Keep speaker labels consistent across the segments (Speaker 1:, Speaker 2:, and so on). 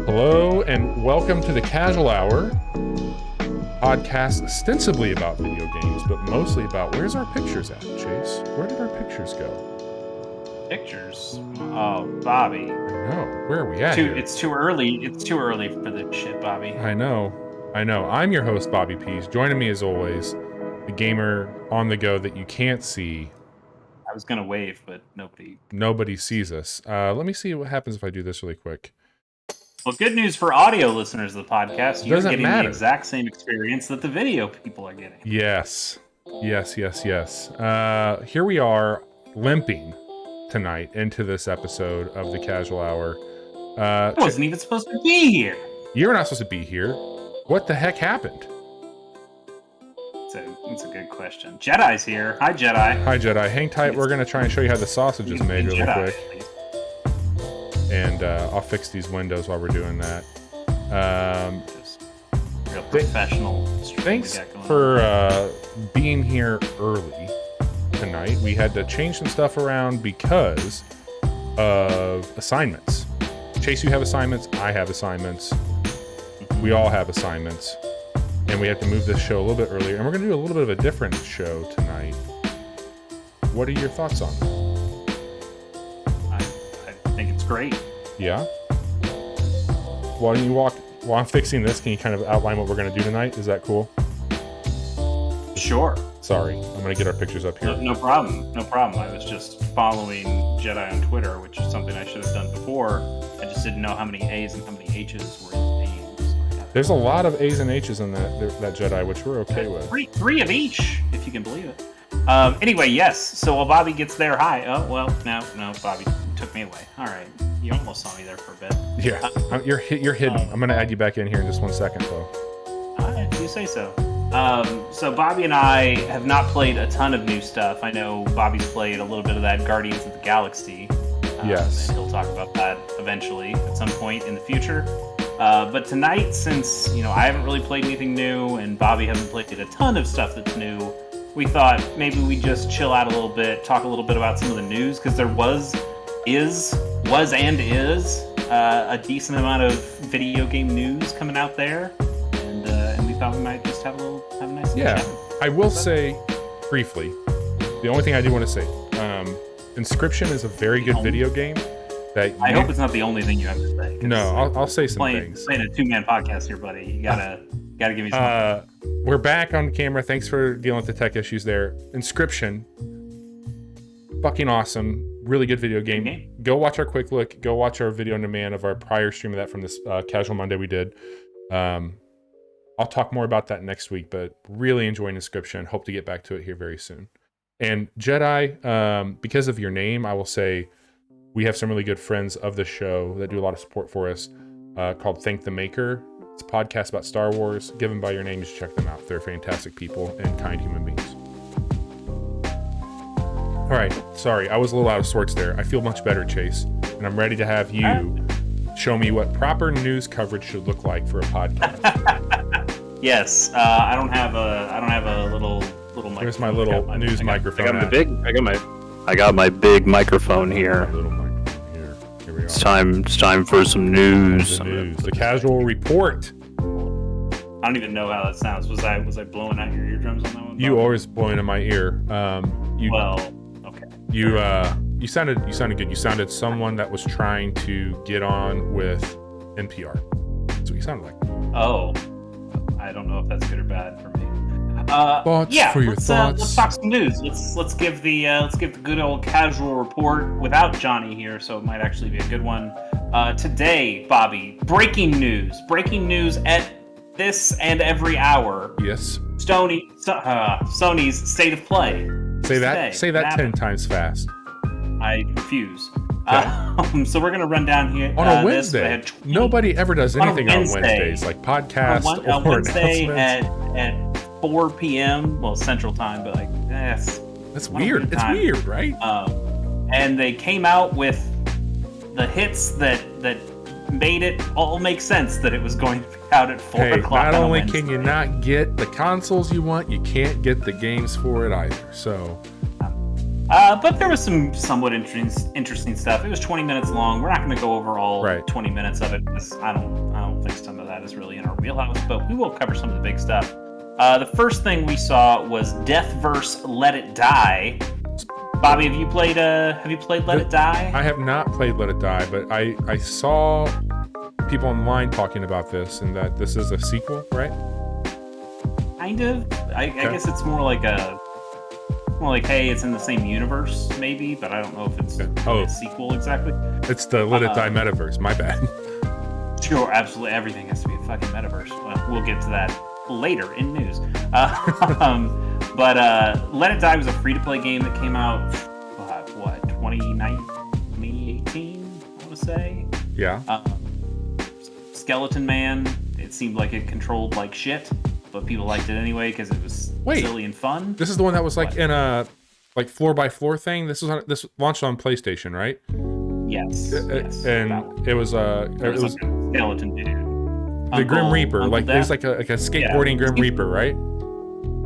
Speaker 1: Hello and welcome to the Casual Hour, podcast ostensibly about video games, but mostly about where's our pictures at, Chase? Where did our pictures go?
Speaker 2: Pictures? Oh, Bobby.
Speaker 1: No, where are we at here?
Speaker 2: It's too early. It's too early for this shit, Bobby.
Speaker 1: I know. I'm your host, Bobby Pease. Joining me as always, the gamer on the go that you can't see.
Speaker 2: I was gonna wave, but
Speaker 1: Nobody sees us. Let me see what happens if I do this really quick.
Speaker 2: Well, good news for audio listeners of the podcast. You're getting
Speaker 1: matter.
Speaker 2: the exact same experience that the video people are getting.
Speaker 1: Yes. Here we are, limping tonight into this episode of the Casual Hour.
Speaker 2: I wasn't even supposed to be here.
Speaker 1: You're not supposed to be here. What the heck happened?
Speaker 2: It's a good question. Jedi's here. Hi, Jedi.
Speaker 1: Hi, Jedi. Hang tight. We're going to try and show you how the sausage is made really quick.
Speaker 2: Please.
Speaker 1: And I'll fix these windows while we're doing that.
Speaker 2: Just real professional.
Speaker 1: Thanks for being here early tonight. We had to change some stuff around because of assignments. Chase, you have assignments. I have assignments. We all have assignments. And we have to move this show a little bit earlier. And we're going to do a little bit of a different show tonight. What are your thoughts on it?
Speaker 2: I think it's great.
Speaker 1: Yeah? Why don't you while I'm fixing this, can you kind of outline what we're going to do tonight? Is that cool?
Speaker 2: Sure.
Speaker 1: Sorry. I'm going to get our pictures up here.
Speaker 2: No problem. I was just following Jedi on Twitter, which is something I should have done before. I just didn't know how many A's and how many H's were in the names.
Speaker 1: There's a lot of A's and H's in that Jedi, which we're okay with.
Speaker 2: Three of each, if you can believe it. Anyway, yes. So while Bobby gets there, hi. Oh, well, no, Bobby took me away. All right. You almost saw me there for a bit.
Speaker 1: Yeah. You're hidden. I'm going to add you back in here in just 1 second, though.
Speaker 2: All right. You say so. So Bobby and I have not played a ton of new stuff. I know Bobby's played a little bit of that Guardians of the Galaxy.
Speaker 1: Yes.
Speaker 2: And he'll talk about that eventually at some point in the future. But tonight, since I haven't really played anything new and Bobby hasn't played a ton of stuff that's new, we thought maybe we'd just chill out a little bit, talk a little bit about some of the news, because there is a decent amount of video game news coming out there, and we thought we might just have a nice chat.
Speaker 1: I will say briefly, the only thing I do want to say, Inscription is a very good video game. I
Speaker 2: hope it's not the only thing you have to say.
Speaker 1: No, I'll say some things.
Speaker 2: Playing a two-man podcast here, buddy. You gotta give me some.
Speaker 1: We're back on camera. Thanks for dealing with the tech issues there. Inscription, fucking awesome. Really good video game. Go watch our quick look. Go watch our video on demand of our prior stream of that from this Casual Monday we did. I'll talk more about that next week, but really enjoying Inscription. Hope to get back to it here very soon. And Jedi, because of your name, I will say we have some really good friends of the show that do a lot of support for us called Thank the Maker. It's a podcast about Star Wars. Given by your name, you should check them out. They're fantastic people and kind human beings. All right. Sorry, I was a little out of sorts there. I feel much better, Chase. And I'm ready to have you show me what proper news coverage should look like for a podcast.
Speaker 2: Yes. I don't have a little microphone.
Speaker 1: Where's my little news microphone?
Speaker 3: I got my big microphone here.
Speaker 1: Here we are.
Speaker 3: It's time for some news.
Speaker 1: The Casual Report.
Speaker 2: I don't even know how that sounds. Was I blowing out your eardrums on that one?
Speaker 1: You always blowing in my ear.
Speaker 2: Okay.
Speaker 1: You sounded good. You sounded someone that was trying to get on with NPR. That's what you sounded like.
Speaker 2: Oh, I don't know if that's good or bad for me.
Speaker 1: Thoughts.
Speaker 2: Let's talk some news. Let's give the good old Casual Report without Johnny here, so it might actually be a good one. Today, Bobby, breaking news at this and every hour.
Speaker 1: Yes.
Speaker 2: Sony's State of Play.
Speaker 1: Say that 10 times fast.
Speaker 2: I refuse.
Speaker 1: Okay.
Speaker 2: So we're gonna run down here
Speaker 1: on a Wednesday. Nobody ever does anything on Wednesdays, like podcast
Speaker 2: on Wednesday at 4 p.m. Well, Central Time, but that's
Speaker 1: weird. It's weird, right?
Speaker 2: And they came out with the hits that made it all make sense that it was going to be out at 4 o'clock.
Speaker 1: Not only can you not get the consoles you want, you can't get the games for it either. So
Speaker 2: But there was some somewhat interesting stuff. It was 20 minutes long. We're not going to go over all 20 minutes of it because I don't think some of that is really in our wheelhouse. But we will cover some of the big stuff. The first thing we saw was Deathverse Let It Die. Bobby, have you played Let It Die?
Speaker 1: I have not played Let It Die, but I saw people online talking about this and that this is a sequel, right?
Speaker 2: Kind of. I guess it's more like hey, it's in the same universe, maybe, but I don't know if it's a sequel exactly.
Speaker 1: It's the Let It Die metaverse. My bad.
Speaker 2: Sure, absolutely. Everything has to be a fucking metaverse. Well, we'll get to that later in news. But Let It Die was a free-to-play game that came out, 2018, I would say?
Speaker 1: Yeah.
Speaker 2: Skeleton Man, it seemed like it controlled like shit, but people liked it anyway because it was silly and fun.
Speaker 1: This is the one that was like in a floor-by-floor thing? This launched on PlayStation, right?
Speaker 2: Yes.
Speaker 1: And it was
Speaker 2: like a skeleton dude.
Speaker 1: The Grim Reaper,
Speaker 2: Uncle
Speaker 1: it was like a skateboarding Grim Reaper, right?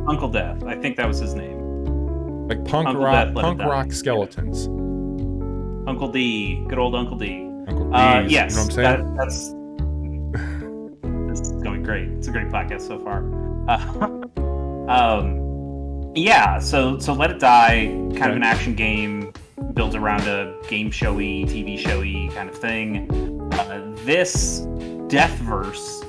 Speaker 2: Uncle Death, I think that was his name.
Speaker 1: Like punk rock skeletons.
Speaker 2: Uncle D, good old Uncle D.
Speaker 1: Uncle D.
Speaker 2: Yes,
Speaker 1: you know what I'm saying?
Speaker 2: That's this is going great. It's a great podcast so far. So Let It Die, kind of an action game built around a game showy, TV showy kind of thing. This Deathverse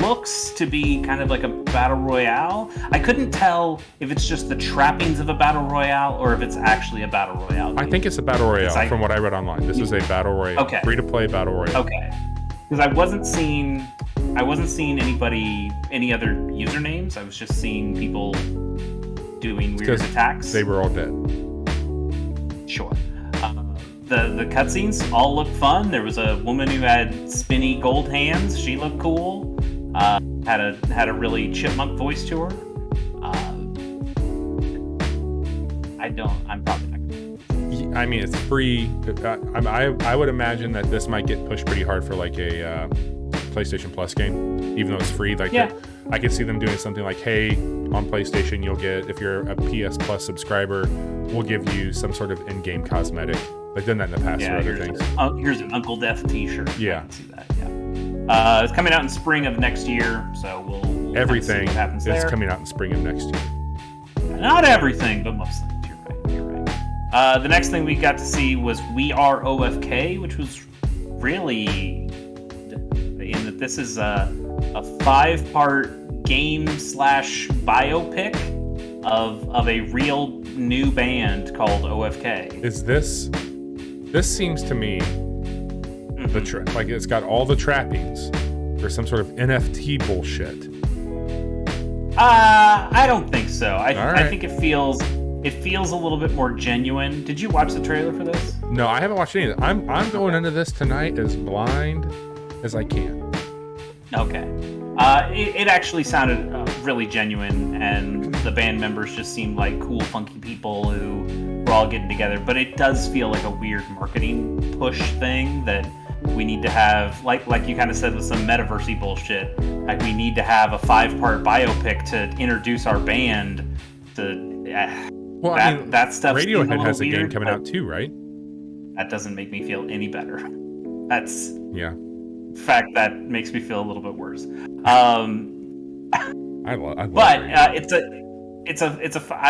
Speaker 2: looks to be kind of like a battle royale. I couldn't tell if it's just the trappings of a battle royale or if it's actually a battle royale game.
Speaker 1: I think it's a battle royale from what I read online. This is a battle royale.
Speaker 2: Okay.
Speaker 1: Free-to-play battle royale.
Speaker 2: Okay. Because I wasn't seeing any other usernames. I was just seeing people doing weird attacks.
Speaker 1: They were all dead.
Speaker 2: Sure. The cutscenes all looked fun. There was a woman who had spinny gold hands. She looked cool. Had a really chipmunk voice to her. I'm probably not gonna.
Speaker 1: I mean, it's free. I would imagine that this might get pushed pretty hard for like a PlayStation Plus game, even though it's free. I could see them doing something like, hey, on PlayStation, you'll get, if you're a PS Plus subscriber, we'll give you some sort of in-game cosmetic. They've done that in the past for other things.
Speaker 2: Here's an Uncle Death t-shirt.
Speaker 1: Yeah.
Speaker 2: I can see that, it's coming out in spring of next year, so we'll
Speaker 1: everything
Speaker 2: see what happens there.
Speaker 1: Is coming out in spring of next year.
Speaker 2: Not everything, but most things. You're right. The next thing we got to see was We Are OFK, which was really, in that this is a 5-part game / biopic of a real new band called OFK.
Speaker 1: Is this seems to me like it's got all the trappings for some sort of NFT bullshit.
Speaker 2: I don't think so. I think it feels a little bit more genuine. Did you watch the trailer for this?
Speaker 1: No, I haven't watched any of it. I'm going into this tonight as blind as I can.
Speaker 2: Okay. It actually sounded really genuine, and the band members just seemed like cool, funky people who were all getting together. But it does feel like a weird marketing push thing that we need to have, like you kind of said with some metaversey bullshit. Like we need to have a 5-part biopic to introduce our band. That stuff.
Speaker 1: Radiohead has a game coming out too, right?
Speaker 2: That doesn't make me feel any better. That's
Speaker 1: In
Speaker 2: fact, that makes me feel a little bit worse.
Speaker 1: I love
Speaker 2: I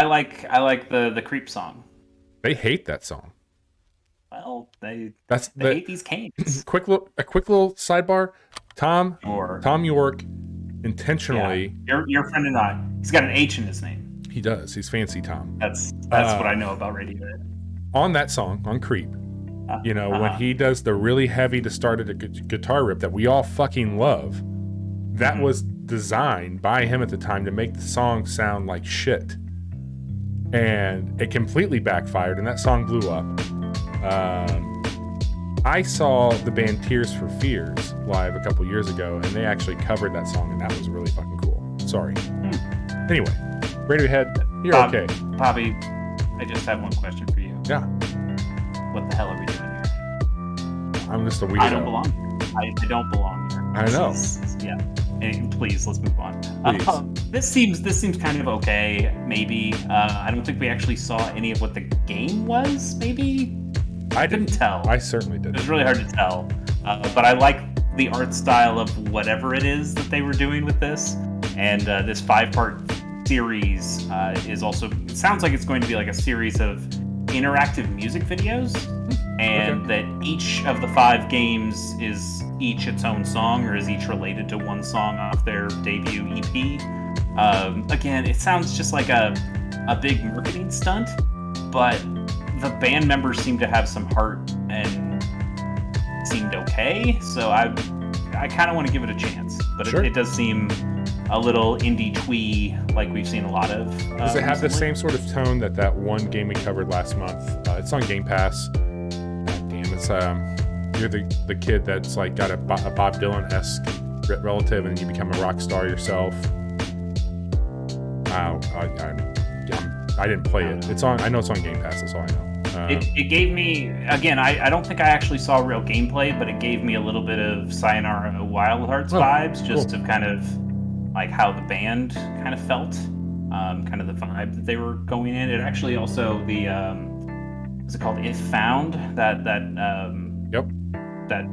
Speaker 2: like the Creep song.
Speaker 1: They hate that song.
Speaker 2: Well, they hate these canes.
Speaker 1: A quick little sidebar. Tom York intentionally.
Speaker 2: Yeah. Your friend and I. He's got an H in his name.
Speaker 1: He does. He's fancy Tom.
Speaker 2: That's what I know about Radiohead.
Speaker 1: On that song, on Creep, when he does the really heavy distorted guitar rip that we all fucking love, that was designed by him at the time to make the song sound like shit. And it completely backfired, and that song blew up. I saw the band Tears for Fears live a couple years ago, and they actually covered that song, and that was really fucking cool. Sorry. Anyway, Radiohead, you're okay.
Speaker 2: Bobby, I just have one question for you.
Speaker 1: Yeah.
Speaker 2: What the hell are we doing here?
Speaker 1: I'm just a weirdo.
Speaker 2: I don't belong here. I don't belong here.
Speaker 1: I know.
Speaker 2: Please, let's move on.
Speaker 1: Please.
Speaker 2: This seems kind of okay. Maybe I don't think we actually saw any of what the game was. Maybe
Speaker 1: I
Speaker 2: couldn't tell.
Speaker 1: I certainly
Speaker 2: It
Speaker 1: didn't.
Speaker 2: was really hard to tell. But I like the art style of whatever it is that they were doing with this. And this 5-part series is also. It sounds like it's going to be like a series of interactive music videos, and that each of the 5 games is each its own song, or is each related to one song off their debut EP. Again, it sounds just like a big marketing stunt, but the band members seem to have some heart and seemed okay, so I kind of want to give it a chance. But
Speaker 1: Sure.
Speaker 2: it does seem a little indie twee, like we've seen a lot of.
Speaker 1: Does it have the
Speaker 2: recently.
Speaker 1: same sort of tone that one game we covered last month? It's on Game Pass. God damn, it's you're the kid that's like got a Bob Dylan-esque relative, and you become a rock star yourself. I didn't play it. It's on. I know it's on Game Pass. That's all I know.
Speaker 2: It gave me, again, I don't think I actually saw real gameplay, but it gave me a little bit of Sayonara Wild Hearts vibes, just
Speaker 1: cool.
Speaker 2: to kind of like how the band kind of felt, kind of the vibe that they were going in. It actually also what's it called? If Found, that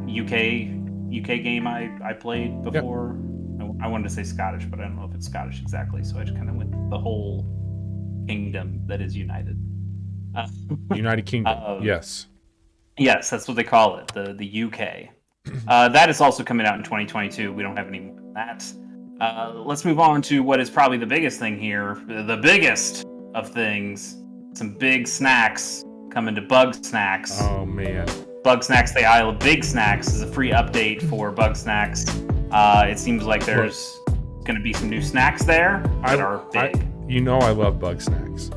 Speaker 2: UK game I played before. Yep. I wanted to say Scottish, but I don't know if it's Scottish exactly, so I just kind of went with the whole kingdom that is united.
Speaker 1: United Kingdom. Yes,
Speaker 2: that's what they call it, the UK. That is also coming out in 2022. We don't have any more than that. Let's move on to what is probably the biggest thing here, the biggest of things. Some big snacks coming to Bug Snacks.
Speaker 1: Oh man.
Speaker 2: Bug Snacks, the Isle of Big Snacks, is a free update for Bug Snacks. It seems like there's going to be some new snacks there that are big.
Speaker 1: You know I love Bug Snacks.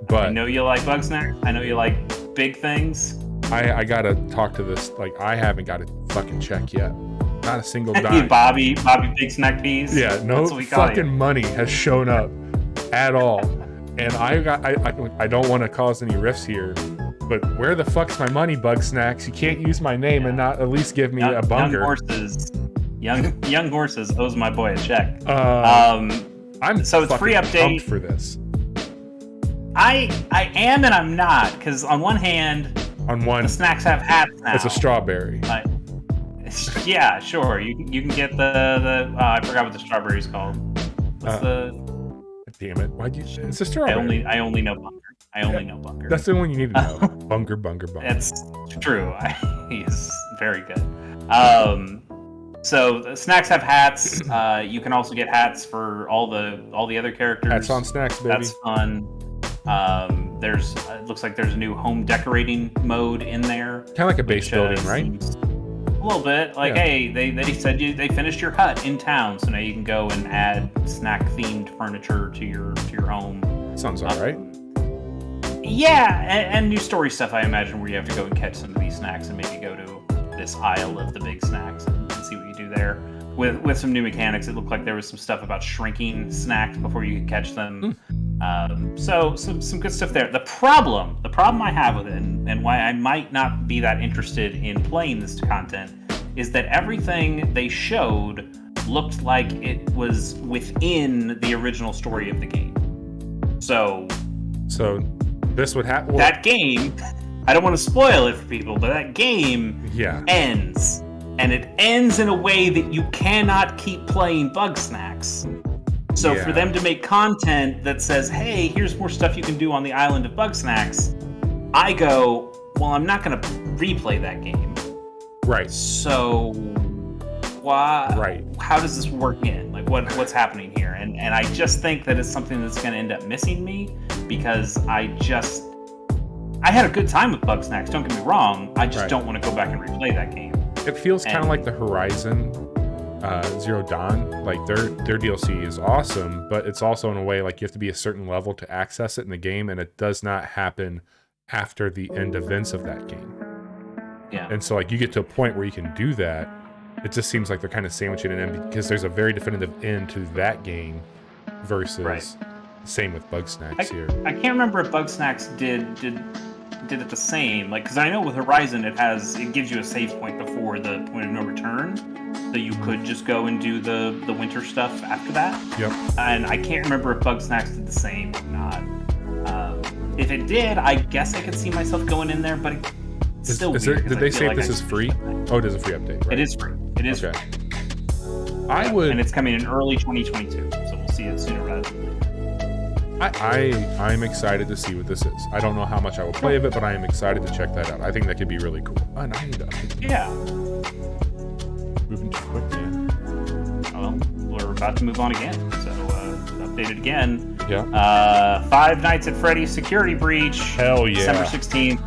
Speaker 1: But
Speaker 2: I know you like Bug Snacks. I know you like big things.
Speaker 1: I gotta talk to this. Like, I haven't got a fucking check yet. Not a single dime.
Speaker 2: Bobby Big Snack Peas.
Speaker 1: Yeah, no fucking money has shown up at all. And I don't want to cause any rifts here, but where the fuck's my money, Bug Snacks? You can't use my name and not at least give me a bunger.
Speaker 2: Young Horses owes my boy a check.
Speaker 1: I'm
Speaker 2: so it's free update
Speaker 1: pumped for this.
Speaker 2: I am and I'm not, because on one hand, the snacks have hats now.
Speaker 1: It's a strawberry.
Speaker 2: Yeah, sure. You can get the I forgot what the strawberry's called. What's
Speaker 1: damn it! Why'd you? It's a strawberry.
Speaker 2: I only know Bunker. I only know Bunker.
Speaker 1: That's the one you need to know. Bunker.
Speaker 2: That's true. He's very good. So the snacks have hats. You can also get hats for all the other characters.
Speaker 1: Hats on snacks, baby.
Speaker 2: That's fun. It looks like there's a new home decorating mode in there.
Speaker 1: Kind of like a base building, right?
Speaker 2: A little bit. Like, hey, they said they finished your hut in town, so now you can go and add snack-themed furniture to your home.
Speaker 1: Sounds all right.
Speaker 2: Yeah, and new story stuff, I imagine, where you have to go and catch some of these snacks and maybe go to this Isle of the Big Snacks and see what you do there. With some new mechanics, it looked like there was some stuff about shrinking snacks before you could catch them. So some good stuff there. The problem I have with it, and why I might not be that interested in playing this content, is that everything they showed looked like it was within the original story of the game. So
Speaker 1: this would happen.
Speaker 2: That game, I don't want to spoil it for people, but that game ends. And it ends in a way that you cannot keep playing Bug Snacks. So for them to make content that says, hey, here's more stuff you can do on the island of Bug Snacks, I go, well, I'm not going to replay that game.
Speaker 1: Right.
Speaker 2: So why? Right. How does this work in? Like, what's happening here? And I just think that it's something that's going to end up missing me, because I had a good time with Bug Snacks, don't get me wrong. I just don't want to go back and replay that game.
Speaker 1: It feels kind of like the Horizon Zero Dawn. Like their DLC is awesome, but it's also in a way like you have to be a certain level to access it in the game, and it does not happen after the end events of that game. Yeah. And so like you get to a point where you can do that. It just seems like they're kind of sandwiching it in, because there's a very definitive end to that game versus same with Bug Snacks here.
Speaker 2: I can't remember if Bug Snacks did did it the same. Like, because I know with Horizon, it gives you a save point before the point of no return, so you could just go and do the winter stuff after that.
Speaker 1: Yep.
Speaker 2: And I can't remember if Bugsnax did the same or not. If it did, I guess I could see myself going in there, but it's still weird.
Speaker 1: Did they say this is free? Oh, it is a free update, right?
Speaker 2: It is free. It is free.
Speaker 1: I would...
Speaker 2: And it's coming in early 2022, so we'll see it sooner rather than later.
Speaker 1: I'm excited to see what this is. I don't know how much I will play of it, but I am excited to check that out. I think that could be really cool. Oh, and I need to update.
Speaker 2: Yeah.
Speaker 1: Moving too quick, man.
Speaker 2: Well, we're about to move on again, so updated again.
Speaker 1: Yeah.
Speaker 2: Five Nights at Freddy's Security Breach.
Speaker 1: Hell yeah.
Speaker 2: December 16th.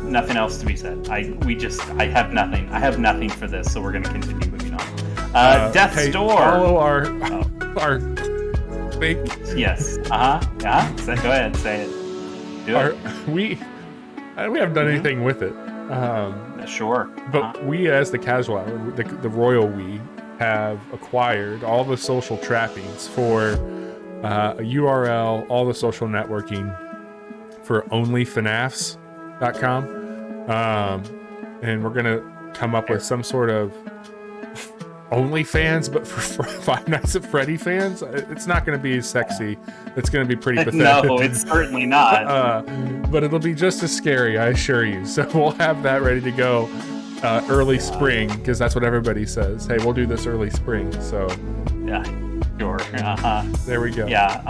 Speaker 2: Nothing else to be said. I have nothing. I have nothing for this, so we're going to continue moving on. Death's Door.
Speaker 1: Follow our thing.
Speaker 2: Yes. Go ahead, say it. Do it.
Speaker 1: We haven't done anything with it.
Speaker 2: Sure.
Speaker 1: But we, as the casual hour, the royal we, have acquired all the social trappings for a URL, all the social networking for onlyfanafs.com. And we're going to come up with some sort of OnlyFans, but for Five Nights at Freddy fans. It's not going to be as sexy. It's going to be pretty pathetic.
Speaker 2: No, it's certainly not.
Speaker 1: But it'll be just as scary, I assure you. So we'll have that ready to go early spring, because that's what everybody says. Hey, we'll do this early spring. So
Speaker 2: yeah, sure.
Speaker 1: There we go.
Speaker 2: Yeah.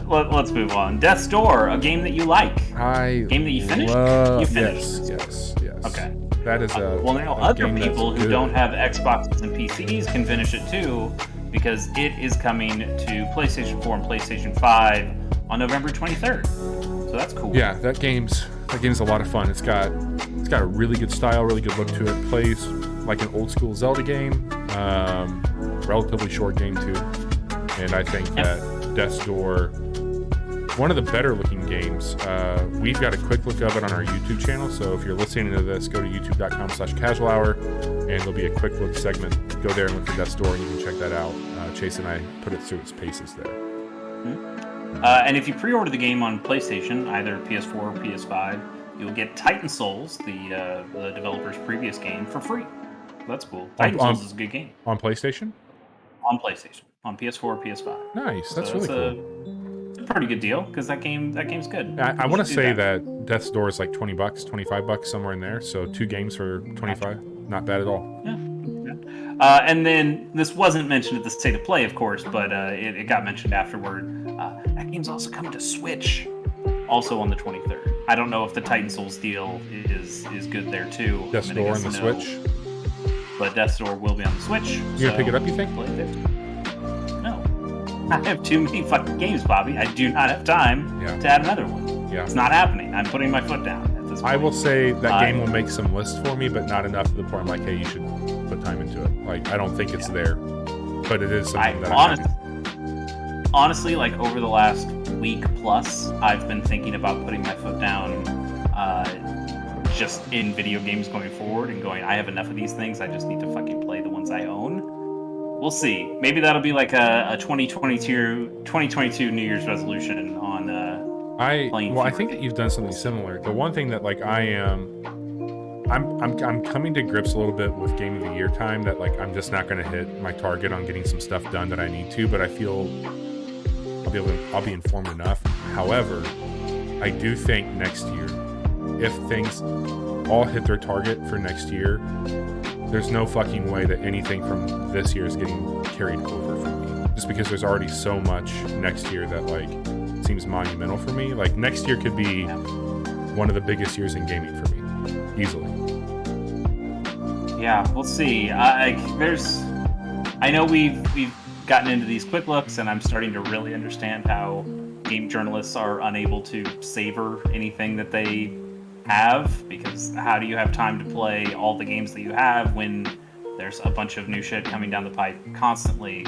Speaker 2: Let's move on. Death's Door, a game that you like.
Speaker 1: Game
Speaker 2: that you finished.
Speaker 1: You
Speaker 2: finished.
Speaker 1: Yes.
Speaker 2: Okay.
Speaker 1: That is
Speaker 2: well, now other people who don't have Xboxes and PCs can finish it too, because it is coming to PlayStation 4 and PlayStation 5 on November 23rd. So that's cool.
Speaker 1: Yeah, that game's a lot of fun. It's got a really good style, really good look to it. Plays like an old school Zelda game. Relatively short game too. And I think that Death's Door, one of the better looking games. We've got a quick look of it on our YouTube channel, so if you're listening to this, go to youtube.com/casual hour, and there'll be a quick look segment. Go there and look for Death's Door, and you can check that out. Chase and I put it through its paces there.
Speaker 2: And if you pre-order the game on PlayStation, either PS4 or PS5, you'll get Titan Souls, the developer's previous game, for free. That's cool. Titan Souls is a good game.
Speaker 1: On PlayStation?
Speaker 2: On PlayStation. On PS4 or PS5.
Speaker 1: Nice. That's really cool.
Speaker 2: It's a pretty good deal, because that game's good.
Speaker 1: I want to say that Death's Door is like $20, $25, somewhere in there. So 2 games for $25. Not bad at all.
Speaker 2: Yeah. And then, this wasn't mentioned at the State of Play, of course, but it got mentioned afterward. That game's also coming to Switch, also on the 23rd. I don't know if the Titan Souls deal is good there, too.
Speaker 1: Death's Door on the Switch?
Speaker 2: But Death's Door will be on the Switch.
Speaker 1: You gonna pick it up, you think?
Speaker 2: No. I have too many fucking games, Bobby. I do not have time to add another one.
Speaker 1: Yeah.
Speaker 2: It's not happening. I'm putting my foot down at this point.
Speaker 1: I will say that game will make some lists for me, but not enough to the point I'm like, hey, you should put time into it. Like, I don't think it's there, but it is something
Speaker 2: honestly, like, over the last week plus, I've been thinking about putting my foot down just in video games going forward and going, I have enough of these things. I just need to fucking play the ones I own. We'll see. Maybe that'll be like a 2022 New Year's resolution on playing.
Speaker 1: Well, I think that you've done something similar. The one thing that like I'm coming to grips a little bit with Game of the Year time, that like I'm just not going to hit my target on getting some stuff done that I need to, but I feel I'll be informed enough. However, I do think next year, if things all hit their target for next year, there's no fucking way that anything from this year is getting carried over for me. Just because there's already so much next year that like seems monumental for me. Like next year could be one of the biggest years in gaming for me, easily.
Speaker 2: Yeah, we'll see. I know we've gotten into these quick looks, and I'm starting to really understand how game journalists are unable to savor anything that they have, because how do you have time to play all the games that you have when there's a bunch of new shit coming down the pipe constantly?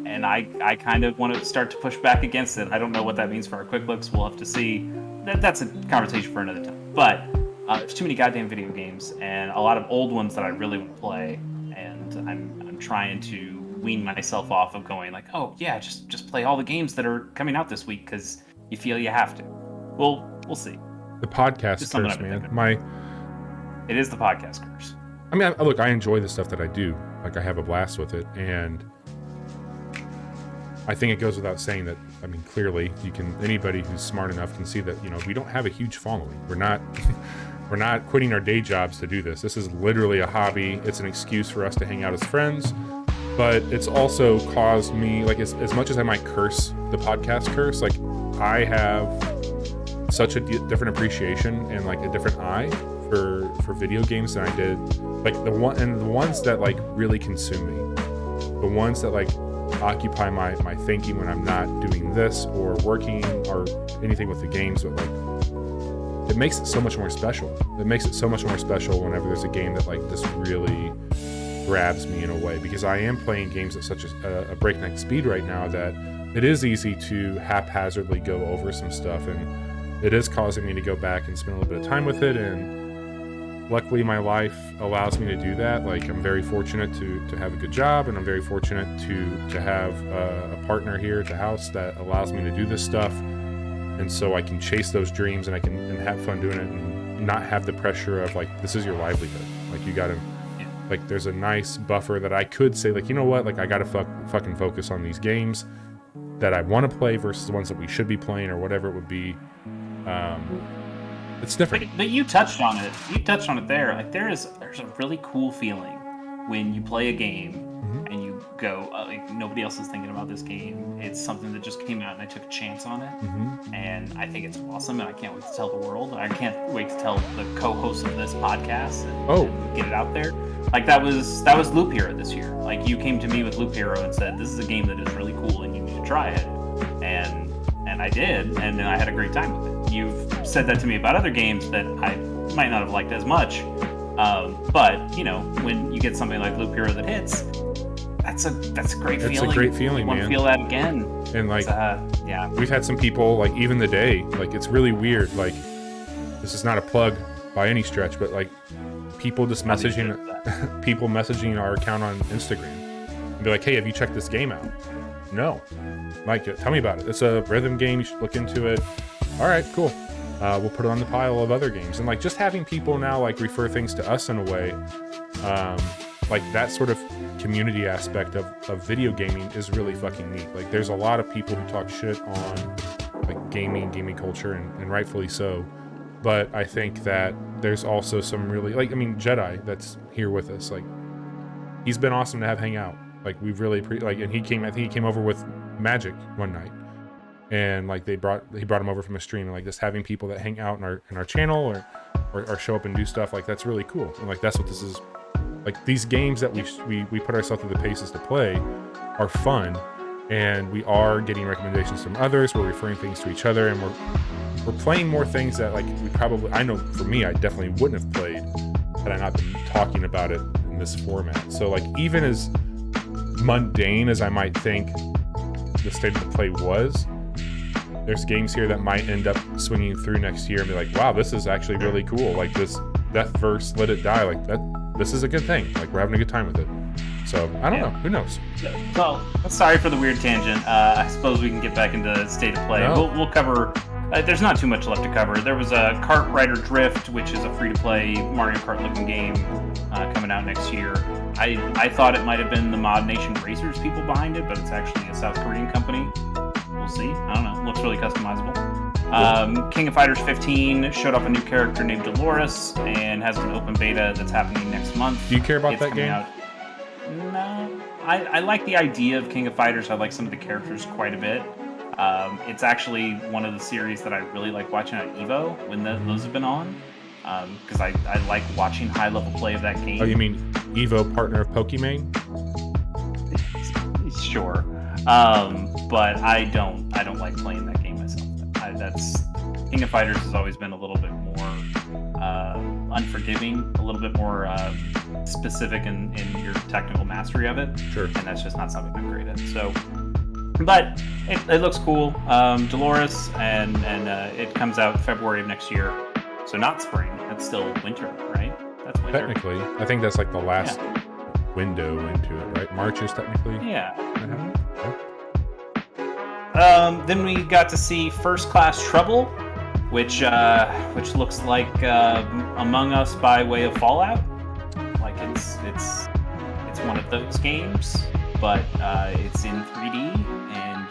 Speaker 2: And I kind of want to start to push back against it. I don't know what that means for our quick looks. We'll have to see. That's a conversation for another time. But there's too many goddamn video games, and a lot of old ones that I really want to play, and I'm trying to wean myself off of going like, oh yeah, just play all the games that are coming out this week because you feel you have to. We'll see.
Speaker 1: The podcast
Speaker 2: Just something
Speaker 1: curse,
Speaker 2: I've been
Speaker 1: man.
Speaker 2: thinking. It is the podcast curse.
Speaker 1: I mean, look, I enjoy the stuff that I do. Like, I have a blast with it, and I think it goes without saying that, I mean, clearly, anybody who's smart enough can see that, we don't have a huge following. We're not quitting our day jobs to do this. This is literally a hobby. It's an excuse for us to hang out as friends, but it's also caused me, like, as much as I might curse the podcast curse, like, I have such a different appreciation and, like, a different eye for video games than I did. Like, the ones that, like, really consume me, the ones that, like, occupy my thinking when I'm not doing this or working or anything with the games, but, like, it makes it so much more special. It makes it so much more special whenever there's a game that, like, just really grabs me in a way, because I am playing games at such a breakneck speed right now that it is easy to haphazardly go over some stuff, and it is causing me to go back and spend a little bit of time with it. And luckily my life allows me to do that. Like, I'm very fortunate to have a good job, and I'm very fortunate to have a partner here at the house that allows me to do this stuff. And so I can chase those dreams, and I can have fun doing it, and not have the pressure of, like, this is your livelihood. Like, you gotta, like, there's a nice buffer that I could say, like, you know what, like, I gotta fucking focus on these games that I want to play versus the ones that we should be playing, or whatever it would be. It's different.
Speaker 2: But you touched on it. You touched on it there. Like, there's a really cool feeling when you play a game and you go, like, nobody else is thinking about this game. It's something that just came out and I took a chance on it. And I think it's awesome, and I can't wait to tell the world. I can't wait to tell the co-host of this podcast and get it out there. Like, that was Loop Hero this year. Like, you came to me with Loop Hero and said, this is a game that is really cool and you need to try it. And I did, and I had a great time with it. You've said that to me about other games that I might not have liked as much. But, when you get something like Loop Hero that hits, that's a great feeling. It's a great feeling, man. I want to feel that again.
Speaker 1: And, like, we've had some people, like, even today, like, it's really weird. Like, this is not a plug by any stretch, but, like, people just messaging our account on Instagram and be like, hey, have you checked this game out? No. Like, tell me about it. It's a rhythm game. You should look into it. All right, cool. We'll put it on the pile of other games. And, like, just having people now, like, refer things to us in a way, like, that sort of community aspect of video gaming is really fucking neat. Like, there's a lot of people who talk shit on, like, gaming culture, and rightfully so. But I think that there's also some really, like, I mean, Jedi that's here with us, like, he's been awesome to hang out. Like, we've really and I think he came over with Magic one night, and, like, he brought him over from a stream, and, like, just having people that hang out in our channel or show up and do stuff, like, that's really cool. And, like, that's what this is. Like, these games that we put ourselves through the paces to play are fun, and we are getting recommendations from others. We're referring things to each other, and we're playing more things that, like, I know for me, I definitely wouldn't have played had I not been talking about it in this format. So, like, even as mundane as I might think the state of the play was, there's games here that might end up swinging through next year and be like, wow, this is actually really cool. Like, this Deathverse Let It Die, like, this is a good thing. Like, we're having a good time with it. So, I don't know. Who knows?
Speaker 2: Well, sorry for the weird tangent. I suppose we can get back into state of play.
Speaker 1: No.
Speaker 2: We'll cover... there's not too much left to cover. There was a Kart Rider Drift, which is a free-to-play Mario Kart-looking game coming out next year. I thought it might have been the Mod Nation Racers people behind it, but it's actually a South Korean company. We'll see. I don't know. Looks really customizable. King of Fighters 15 showed off a new character named Dolores and has an open beta that's happening next month.
Speaker 1: Do you care about that game?
Speaker 2: No. I like the idea of King of Fighters. I like some of the characters quite a bit. It's actually one of the series that I really like watching at EVO when those have been on, because I like watching high-level play of that game.
Speaker 1: Oh, you mean EVO, partner of Pokimane?
Speaker 2: Sure. But I don't like playing that game myself. King of Fighters has always been a little bit more unforgiving, a little bit more specific in your technical mastery of it.
Speaker 1: Sure.
Speaker 2: And that's just not something I'm great at. So, but it looks cool. Dolores, and it comes out February of next year. So not spring. That's still winter, right? That's winter.
Speaker 1: Technically, I think that's like the last window into it, right? March is technically.
Speaker 2: Yeah.
Speaker 1: Yeah.
Speaker 2: Then we got to see First Class Trouble, which looks like Among Us by way of Fallout. Like it's one of those games, but it's in 3D, and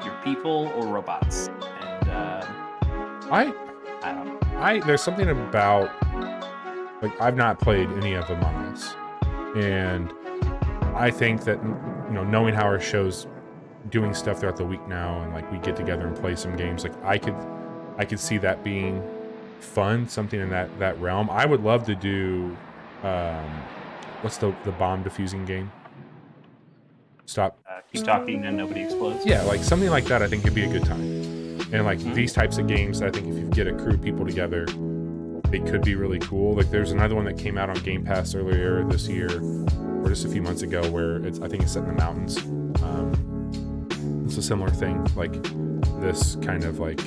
Speaker 2: you're people or robots. And I don't know.
Speaker 1: There's something about, like, I've not played any of Among Us, and I think that, you know, knowing how our show's doing stuff throughout the week now, and like we get together and play some games, like I could see that being fun, something in that realm. I would love to do what's the bomb defusing game? Stop.
Speaker 2: Keep talking and nobody explodes.
Speaker 1: Yeah, like something like that I think could be a good time. And like these types of games, I think if you get a crew of people together, they could be really cool. Like there's another one that came out on Game Pass earlier this year, or just a few months ago, where I think it's set in the mountains. It's a similar thing, like this kind of like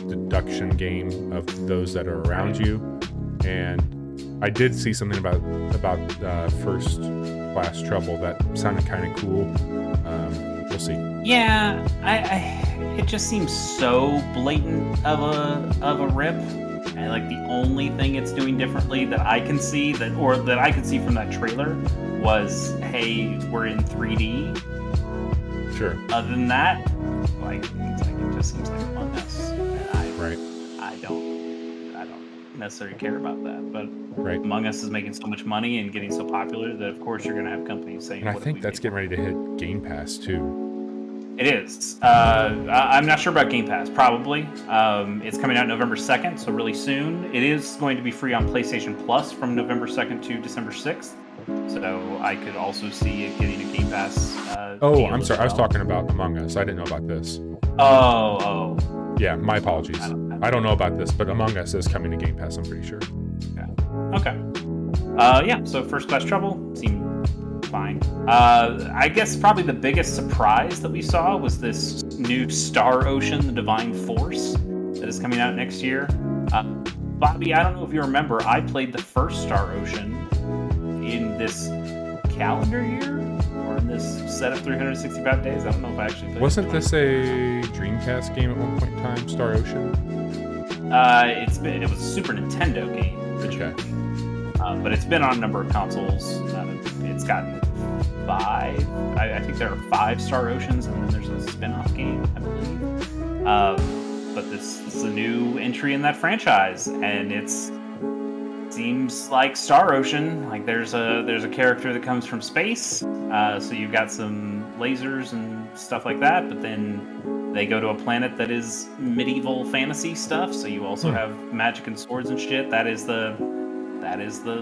Speaker 1: deduction game of those that are around you. And I did see something about First Class Trouble that sounded kind of cool. We'll see.
Speaker 2: Yeah, it just seems so blatant of a rip. And like the only thing it's doing differently that I can see that I could see from that trailer was, hey, we're in 3D.
Speaker 1: Sure.
Speaker 2: Other than that, like it just seems like Among Us. And I don't necessarily care about that. But Among Us is making so much money and getting so popular that of course you're gonna have companies saying.
Speaker 1: And I think that's getting ready to hit Game Pass too.
Speaker 2: It is. I'm not sure about Game Pass. Probably. It's coming out November 2nd, so really soon. It is going to be free on PlayStation Plus from November 2nd to December 6th. So I could also see it getting a Game Pass.
Speaker 1: Oh, I'm sorry. I was talking about Among Us. I didn't know about this.
Speaker 2: Oh.
Speaker 1: Yeah, my apologies. I don't know about this, but Among Us is coming to Game Pass, I'm pretty sure.
Speaker 2: Yeah. Okay. Yeah, so First Class Trouble seemed fine. I guess probably the biggest surprise that we saw was this new Star Ocean, The Divine Force, that is coming out next year. Bobby, I don't know if you remember, I played the first Star Ocean in this calendar year, or in this set of 365 days. I don't know if I actually played.
Speaker 1: Wasn't this a Dreamcast game at one point in time, Star Ocean?
Speaker 2: It was a Super Nintendo game originally.
Speaker 1: Okay.
Speaker 2: But it's been on a number of consoles. It's gotten 5. I think there are 5 Star Oceans, and then there's a spin-off game, I believe. But this is a new entry in that franchise, and it seems like Star Ocean. Like there's a character that comes from space, so you've got some lasers and stuff like that. But then they go to a planet that is medieval fantasy stuff, so you also have magic and swords and shit. That is the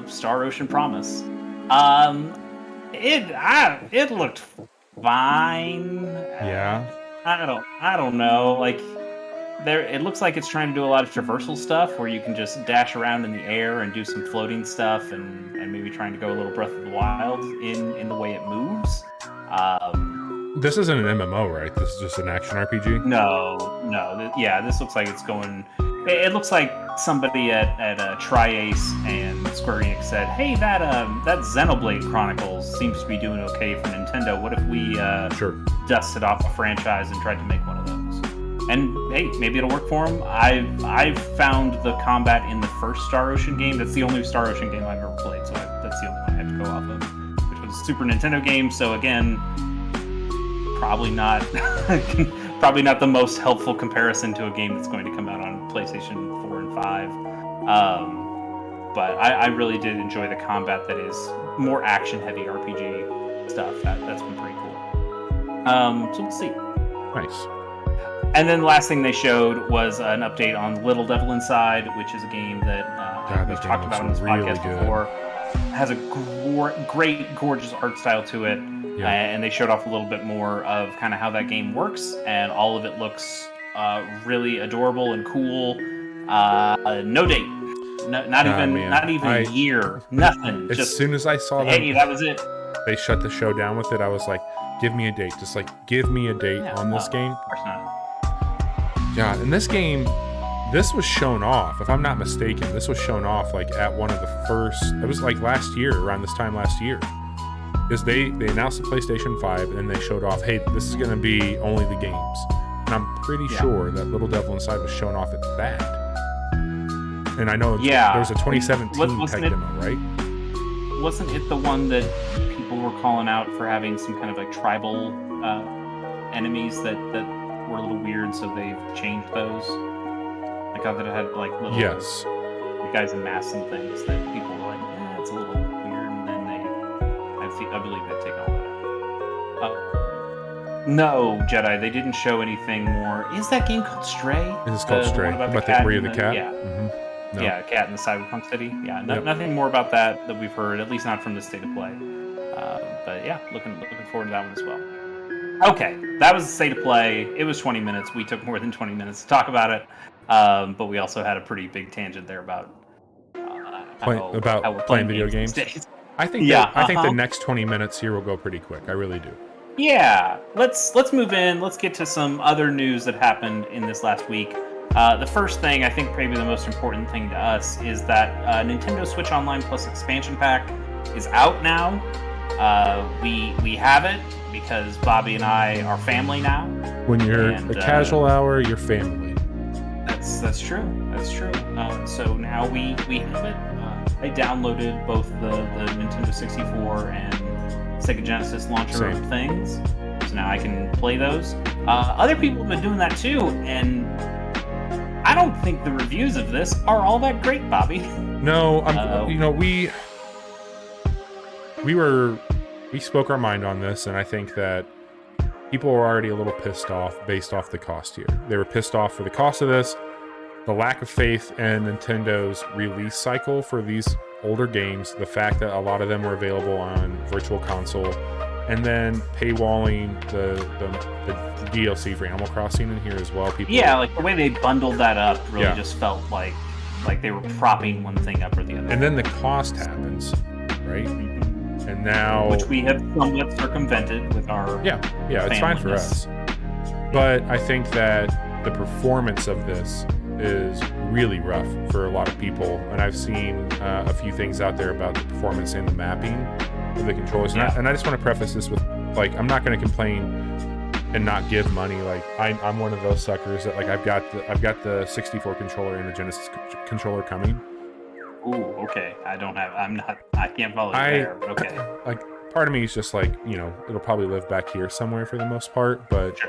Speaker 2: Star Ocean promise. It looked fine.
Speaker 1: Yeah.
Speaker 2: I don't know. Like it looks like it's trying to do a lot of traversal stuff where you can just dash around in the air and do some floating stuff and maybe trying to go a little Breath of the Wild in the way it moves.
Speaker 1: This isn't an MMO, right? This is just an action RPG?
Speaker 2: No. Yeah, this looks like it's going. It looks like somebody at Tri-Ace and Square Enix said, "Hey, that Xenoblade Chronicles seems to be doing okay for Nintendo. What if we dusted off a franchise and tried to make one of those?" And hey, maybe it'll work for them. I've found the combat in the first Star Ocean game. That's the only Star Ocean game I've ever played, so that's the only one I have to go off of, which was a Super Nintendo game. So again, probably not the most helpful comparison to a game that's going to come out on PlayStation 4 and 5. But I really did enjoy the combat that is more action-heavy RPG stuff. That's been pretty cool. So we'll see.
Speaker 1: Nice.
Speaker 2: And then the last thing they showed was an update on Little Devil Inside, which is a game that we've talked about on this podcast before. Has a great, gorgeous art style to it. Yeah. And they showed off a little bit more of kind of how that game works, and all of it looks really adorable and cool. No date, not even a year, nothing.
Speaker 1: As soon as I saw that,
Speaker 2: hey, that was it.
Speaker 1: They shut the show down with it. I was like, give me a date. Just like, give me a date on this game.
Speaker 2: Of course not.
Speaker 1: Yeah, and this game, this was shown off, if I'm not mistaken. This was shown off like at one of the first. It was like last year, around this time last year. Is they announced the PlayStation 5 and they showed off, hey, this is going to be only the games. And I'm pretty sure that Little Devil Inside was shown off at that. And I know there was a 2017 tech demo, right?
Speaker 2: Wasn't it the one that people were calling out for having some kind of like tribal enemies that were a little weird, so they've changed those? Like how that it had like little guys in masks and things that people were like, it's a little weird, and then I believe they take all that out. No, Jedi, they didn't show anything more. Is that game called Stray?
Speaker 1: It's called Stray. About where you're the cat?
Speaker 2: Yeah.
Speaker 1: Mm-hmm. No.
Speaker 2: Yeah, Cat in the Cyberpunk City. Yeah, nothing more about that we've heard, at least not from the State of Play. But yeah, looking forward to that one as well. Okay, that was the State of Play. It was 20 minutes. We took more than 20 minutes to talk about it. But we also had a pretty big tangent there about how we're playing
Speaker 1: video games. I think the next 20 minutes here will go pretty quick. I really do.
Speaker 2: Yeah, let's move in. Let's get to some other news that happened in this last week. The first thing, I think maybe the most important thing to us, is that Nintendo Switch Online Plus expansion pack is out now. We have it because Bobby and I are family now.
Speaker 1: When you're a casual hour, you're family.
Speaker 2: That's true. That's true. So now we have it. I downloaded both the Nintendo 64 and Sega Genesis launcher things, so now I can play those. Other people have been doing that too, and I don't think the reviews of this are all that great, Bobby.
Speaker 1: No, we spoke our mind on this, and I think that people were already a little pissed off based off the cost here. They were pissed off for the cost of this, the lack of faith in Nintendo's release cycle for these older games, the fact that a lot of them were available on Virtual Console, and then paywalling the DLC for Animal Crossing in here as well.
Speaker 2: Like the way they bundled that up really just felt like they were propping one thing up or the other.
Speaker 1: And then the cost happens, right? Mm-hmm. And now,
Speaker 2: which we have somewhat circumvented with our
Speaker 1: it's fine for us. But I think that the performance of this is really rough for a lot of people, and I've seen a few things out there about the performance and the mapping of the controllers. And I just want to preface this with, like, I'm not going to complain and not give money. Like, I'm one of those suckers that, like, I've got the 64 controller and the Genesis controller coming.
Speaker 2: Ooh, okay. I can't follow you there. Okay.
Speaker 1: Like, part of me is just like, it'll probably live back here somewhere for the most part, but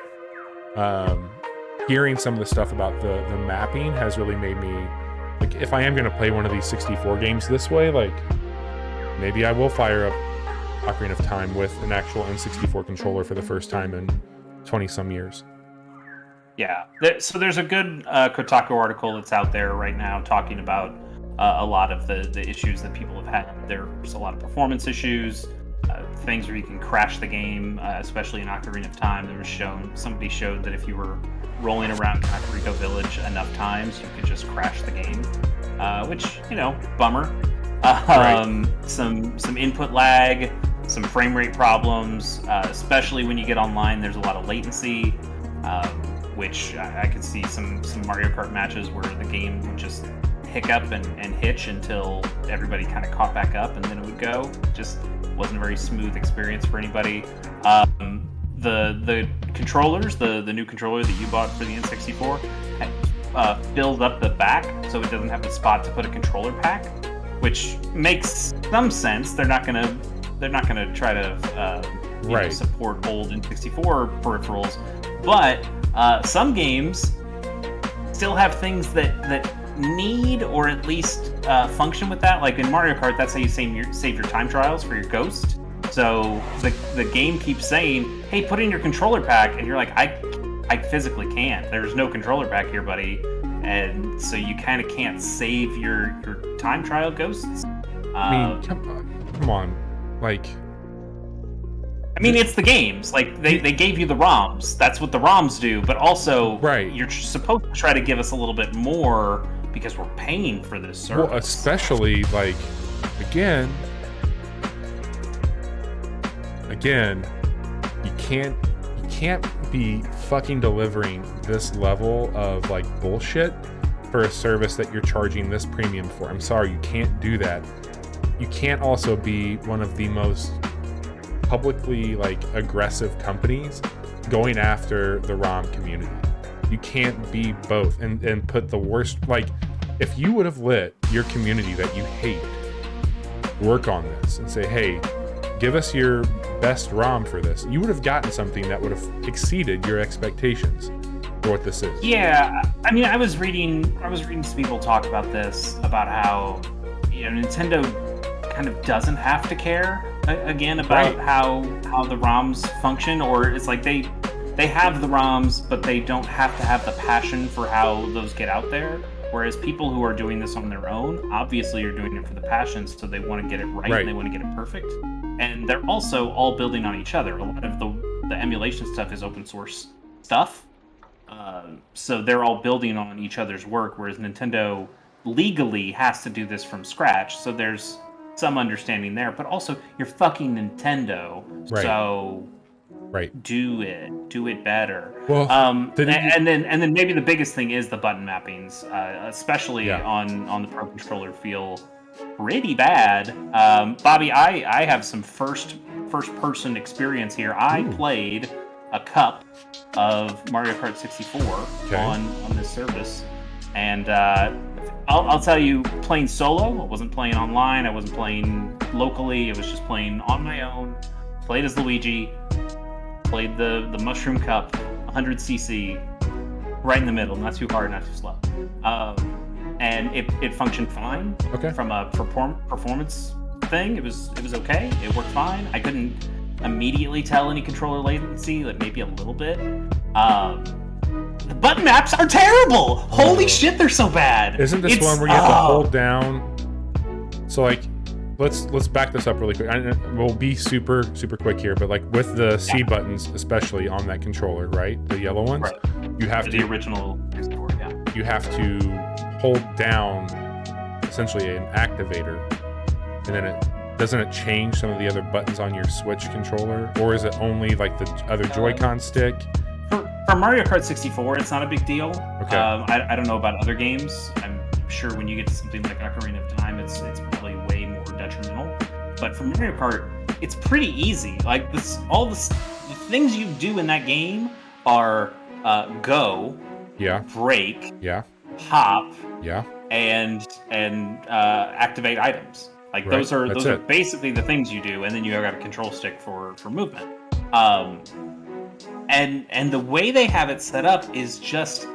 Speaker 1: hearing some of the stuff about the mapping has really made me, like, if I am going to play one of these 64 games this way, like, maybe I will fire up Ocarina of Time with an actual N64 controller for the first time in 20-some years.
Speaker 2: Yeah. So there's a good Kotaku article that's out there right now talking about a lot of the issues that people have had. There's a lot of performance issues, things where you can crash the game, especially in Ocarina of Time. Somebody showed that if you were rolling around Kakariko Village enough times, you could just crash the game, which, bummer. Some input lag, some frame rate problems, especially when you get online. There's a lot of latency, which I could see some Mario Kart matches where the game would just hiccup and hitch until everybody kind of caught back up, and then it would go. Just wasn't a very smooth experience for anybody. The controllers, the new controller that you bought for the N64, fills up the back, so it doesn't have the spot to put a controller pack, which makes some sense. They're not gonna try to support old N64 peripherals, but some games still have things that need, or at least function with that. Like in Mario Kart, that's how you save your time trials for your ghost. So the game keeps saying, hey, put in your controller pack, and you're like, I physically can't. There's no controller pack here, buddy. And so you kind of can't save your time trial ghosts.
Speaker 1: I mean, come on. Like,
Speaker 2: I mean, it's the games. Like, they gave you the ROMs. That's what the ROMs do. But also, you're supposed to try to give us a little bit more because we're paying for this service.
Speaker 1: Well, especially, like, again, you can't be fucking delivering this level of, like, bullshit for a service that you're charging this premium for. I'm sorry, you can't do that. You can't also be one of the most publicly, like, aggressive companies going after the ROM community. You can't be both and put the worst. Like, if you would have let your community that you hate work on this and say, hey, give us your best ROM for this, you would have gotten something that would have exceeded your expectations for what this is.
Speaker 2: Yeah, I mean, I was reading some people talk about this, about how, you know, Nintendo kind of doesn't have to care again about how the ROMs function, or it's like they have the ROMs, but they don't have to have the passion for how those get out there. Whereas people who are doing this on their own, obviously are doing it for the passion, so they want to get it right. And they want to get it perfect. And they're also all building on each other. A lot of the emulation stuff is open source stuff. So they're all building on each other's work, whereas Nintendo legally has to do this from scratch. So there's some understanding there, but also you're fucking Nintendo. So do it better. Well, and then maybe the biggest thing is the button mappings, especially on the Pro Controller, feel pretty bad. Bobby, I have some first person experience here. I played a cup of Mario Kart 64 on this service, and I'll tell you, playing solo, I wasn't playing online, I wasn't playing locally, it was just playing on my own. Played as Luigi, played the Mushroom Cup, 100cc, right in the middle, not too hard, not too slow. And it functioned fine. From a performance thing, it was okay. It worked fine. I couldn't immediately tell any controller latency, like maybe a little bit. The button maps are terrible. Holy shit, they're so bad.
Speaker 1: Isn't this one where you have to hold down? So like, let's back this up really quick. We'll be super quick here, but like with the C buttons, especially on that controller, right? The yellow ones. You have to,
Speaker 2: the original Discord,
Speaker 1: you have to hold down essentially an activator, and then doesn't it change some of the other buttons on your Switch controller, or is it only like the other Joy-Con stick?
Speaker 2: For Mario Kart 64, it's not a big deal. I don't know about other games. I'm sure when you get to something like Ocarina of Time, it's probably way more detrimental. But for Mario Kart, it's pretty easy. Like all the things you do in that game are go, break, hop, and activate items. Like those are basically the things you do, and then you got a control stick for movement. And the way they have it set up is just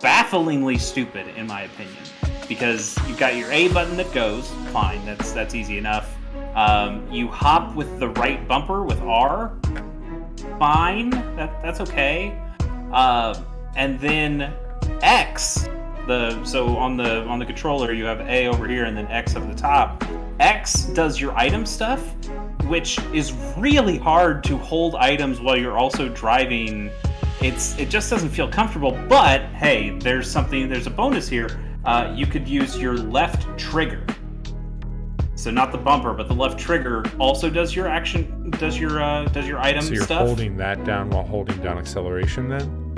Speaker 2: bafflingly stupid, in my opinion, because you've got your A button that goes, fine, that's easy enough. You hop with the right bumper with R, fine, that's okay. And then X, so on the controller you have A over here and then X up at the top. X does your item stuff, which is really hard to hold items while you're also driving. It just doesn't feel comfortable, but hey, there's a bonus here. You could use your left trigger. So not the bumper, but the left trigger also does your item stuff.
Speaker 1: So you're holding that down while holding down acceleration then?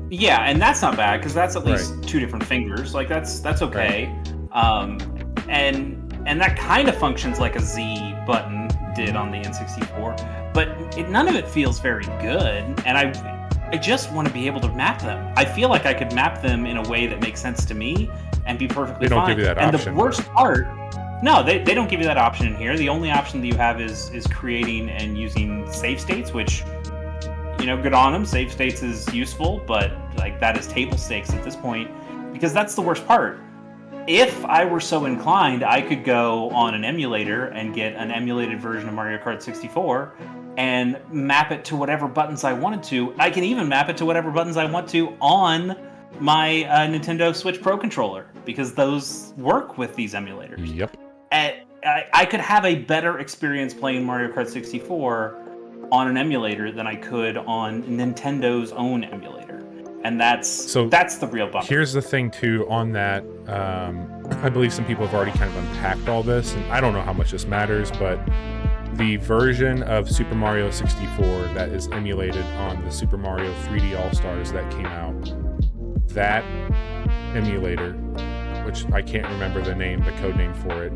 Speaker 2: Yeah, and that's not bad, because that's at least two different fingers. Like that's okay. And that kind of functions like a Z button did on the N64, but none of it feels very good, and I just want to be able to map them. I feel like I could map them in a way that makes sense to me and be perfectly fine.
Speaker 1: They don't give you that option.
Speaker 2: And the worst part, no, they don't give you that option in here. The only option that you have is creating and using save states, which, you know, good on them. Save states is useful, but like that is table stakes at this point, because that's the worst part. If I were so inclined, I could go on an emulator and get an emulated version of Mario Kart 64 and map it to whatever buttons I wanted to. I can even map it to whatever buttons I want to on my Nintendo Switch Pro controller, because those work with these emulators.
Speaker 1: Yep.
Speaker 2: I could have a better experience playing Mario Kart 64 on an emulator than I could on Nintendo's own emulator. And that's the real bummer.
Speaker 1: Here's the thing, too, on that. I believe some people have already kind of unpacked all this, and I don't know how much this matters, but the version of Super Mario 64 that is emulated on the Super Mario 3D All-Stars that came out, that emulator, which I can't remember the code name for it,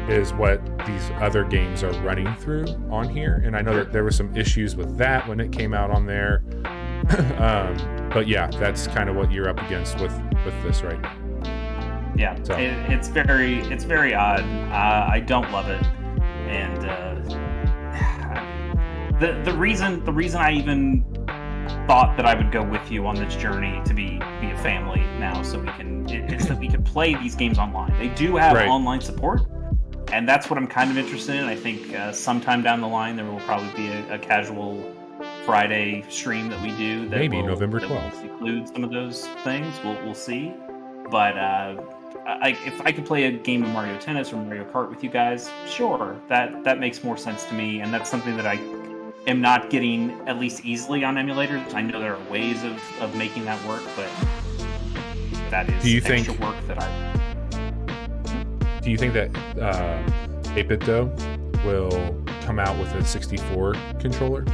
Speaker 1: is what these other games are running through on here. And I know that there were some issues with that when it came out on there. But yeah, that's kind of what you're up against with this right now.
Speaker 2: Yeah,
Speaker 1: So.
Speaker 2: it's very odd. I don't love it, and the reason I even thought that I would go with you on this journey to be a family now, so it's that we can play these games online. They do have online support, and that's what I'm kind of interested in. I think sometime down the line there will probably be a casual Friday stream that we do. That
Speaker 1: Maybe November 12th.
Speaker 2: Will include some of those things. We'll see. But if I could play a game of Mario Tennis or Mario Kart with you guys, sure, that makes more sense to me, and that's something that I am not getting at least easily on emulators. I know there are ways of making that work, but that is extra work that
Speaker 1: Do you think that 8-Bit though will come out with a 64 controller?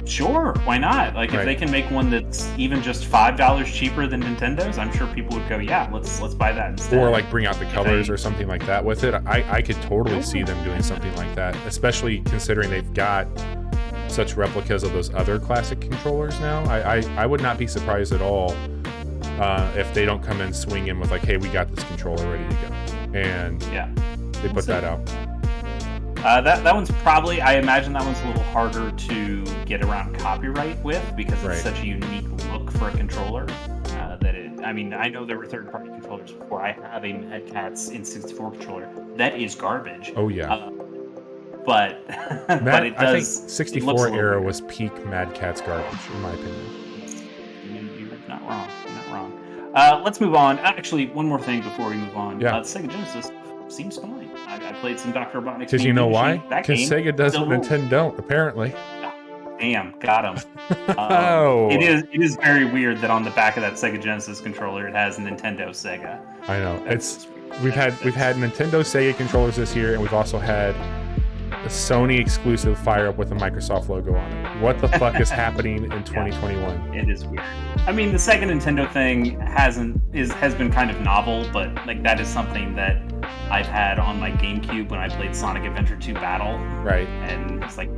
Speaker 2: Sure, why not? Like, if they can make one that's even just $5 cheaper than Nintendo's, I'm sure people would go, yeah, let's buy that instead.
Speaker 1: Or like bring out the colors or something like that with it. I could totally see them doing something like that, especially considering they've got such replicas of those other classic controllers now. I would not be surprised at all if they don't come in swinging with like, hey, we got this controller ready to go. And they put that out.
Speaker 2: That one's probably, I imagine that one's a little harder to get around copyright with, because it's such a unique look for a controller. I know there were third-party controllers before. I have a Mad Catz N64 controller. That is garbage.
Speaker 1: Oh, yeah.
Speaker 2: But it does.
Speaker 1: I think 64 era was peak Mad Catz garbage, in my opinion.
Speaker 2: You're not wrong. You're not wrong. Let's move on. Actually, one more thing before we move on.
Speaker 1: Yeah.
Speaker 2: Sega Genesis seems fine. I played some Dr. Robotnik's.
Speaker 1: Because you know why? Because Sega does what Nintendo don't, apparently.
Speaker 2: Damn, got him.
Speaker 1: Oh.
Speaker 2: It is very weird that on the back of that Sega Genesis controller it has Nintendo Sega.
Speaker 1: I know. We've had Nintendo Sega controllers this year, and we've also had a Sony exclusive Fire Up with a Microsoft logo on it. What the fuck is happening in 2021?
Speaker 2: It is weird. I mean, the Sega Nintendo thing has been kind of novel, but like that is something that I've had on my GameCube when I played Sonic Adventure 2 Battle. Right. And it's like,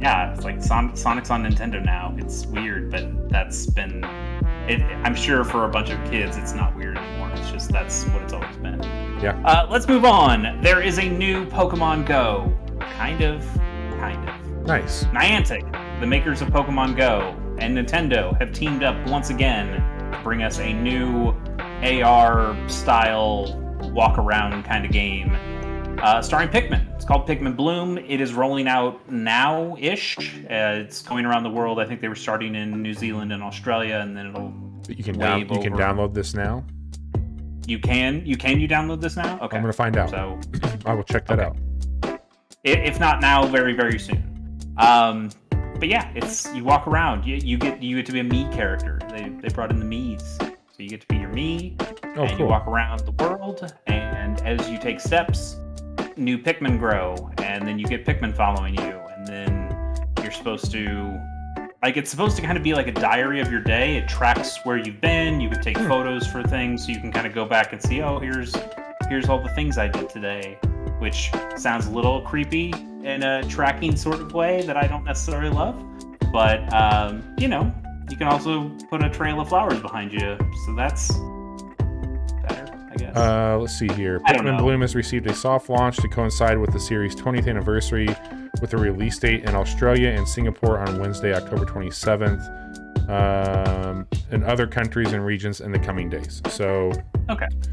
Speaker 2: Sonic's on Nintendo now. It's weird, but that's been... I'm sure for a bunch of kids, it's not weird anymore. It's just, that's what it's always been.
Speaker 1: Yeah.
Speaker 2: Let's move on. There is a new Pokemon Go. Kind of.
Speaker 1: Nice.
Speaker 2: Niantic, the makers of Pokemon Go, and Nintendo have teamed up once again to bring us a new AR-style walk-around kind of game starring Pikmin. It's called Pikmin Bloom. It is rolling out now-ish. It's going around the world. I think they were starting in New Zealand and Australia, and then it'll
Speaker 1: You can download this now?
Speaker 2: You download this now? Okay.
Speaker 1: I'm going to find out.
Speaker 2: So
Speaker 1: I will check that out.
Speaker 2: If not now, very, very soon. But yeah, you walk around. You get to be a Mii character. They brought in the Miis. So you get to be your Mii, and cool. You walk around the world, and as you take steps, new Pikmin grow, and then you get Pikmin following you, and then you're supposed to... it's supposed to kind of be like a diary of your day. It tracks where you've been. You can take photos for things, so you can kind of go back and see, oh, here's all the things I did today, which sounds a little creepy in a tracking sort of way that I don't necessarily love. But, you can also put a trail of flowers behind you, so that's better, I guess.
Speaker 1: Let's see here. Pikmin Bloom has received a soft launch to coincide with the series' 20th anniversary, with a release date in Australia and Singapore on Wednesday, October 27th, and other countries and regions in the coming days. So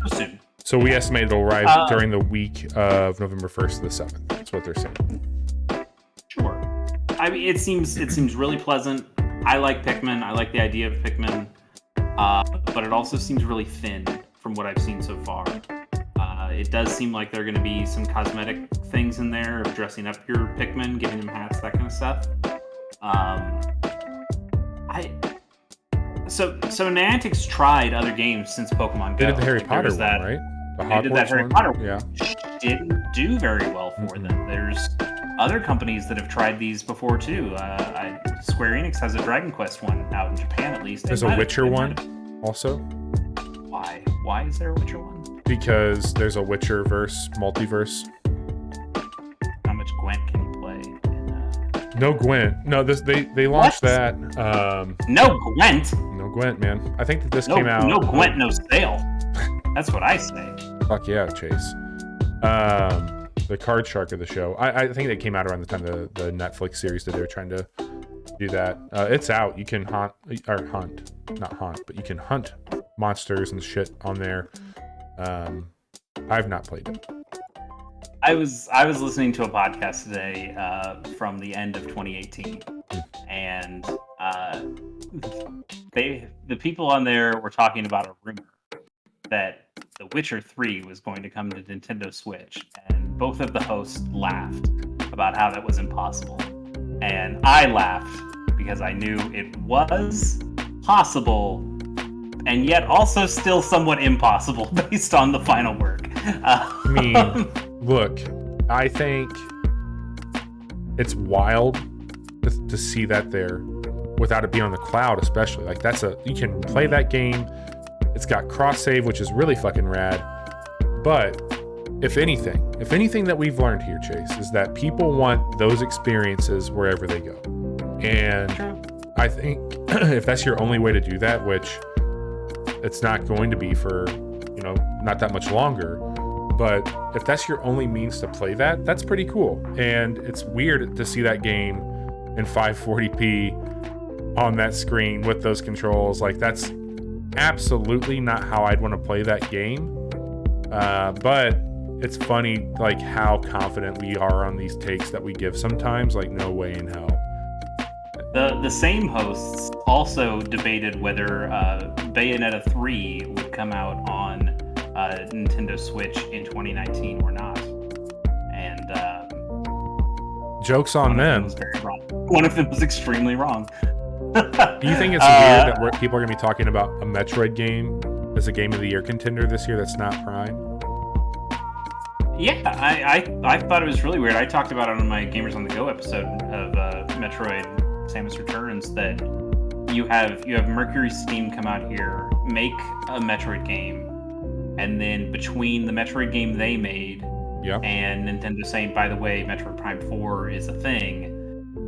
Speaker 2: soon.
Speaker 1: So we estimate it'll arrive during the week of November 1st to the 7th. That's what they're saying.
Speaker 2: Sure. I mean, it seems really pleasant. I like Pikmin. I like the idea of Pikmin. But it also seems really thin from what I've seen so far. It does seem like there are going to be some cosmetic things in there of dressing up your Pikmin, giving them hats, that kind of stuff. So Niantic's tried other games since Pokemon Go.
Speaker 1: They did the Harry Potter one, right?
Speaker 2: They did that Harry Potter one. Yeah. Which didn't do very well for them. There's other companies that have tried these before too. Square Enix has a Dragon Quest one out in Japan, at least.
Speaker 1: There's a Witcher one also.
Speaker 2: Why? Why is there a Witcher one?
Speaker 1: Because there's a Witcher-verse, multiverse.
Speaker 2: How much Gwent can you play
Speaker 1: No Gwent. No, they launched that.
Speaker 2: No Gwent.
Speaker 1: No Gwent, man. I think that this came out.
Speaker 2: No Gwent, no sale. That's what I say.
Speaker 1: Fuck yeah, Chase. The card shark of the show. I think it came out around the time the Netflix series that they were trying to do that. It's out. You can hunt, but you can hunt monsters and shit on there. I've not played it.
Speaker 2: I was listening to a podcast today from the end of 2018, and the people on there were talking about a rumor that The Witcher 3 was going to come to Nintendo Switch, and both of the hosts laughed about how that was impossible. And I laughed because I knew it was possible, and yet also still somewhat impossible based on the final work.
Speaker 1: I mean, look, I think it's wild to see that there without it being on the cloud, especially. Like, you can play that game. It's got cross save, which is really fucking rad. But if anything that we've learned here, Chase, is that people want those experiences wherever they go. And I think if that's your only way to do that, which it's not going to be for, not that much longer, but if that's your only means to play that, that's pretty cool. And it's weird to see that game in 540p on that screen with those controls. Like, that's absolutely not how I'd want to play that game. But it's funny, like, how confident we are on these takes that we give sometimes. Like, no way in hell.
Speaker 2: The same hosts also debated whether Bayonetta 3 would come out on Nintendo Switch in 2019 or not. And
Speaker 1: joke's on them.
Speaker 2: Was very wrong. One of them was extremely wrong.
Speaker 1: Do you think it's weird that people are going to be talking about a Metroid game as a Game of the Year contender this year that's not Prime?
Speaker 2: Yeah, I thought it was really weird. I talked about it on my Gamers on the Go episode of Metroid Samus Returns that you have Mercury Steam come out here, make a Metroid game, and then between the Metroid game they made and Nintendo saying, by the way, Metroid Prime 4 is a thing,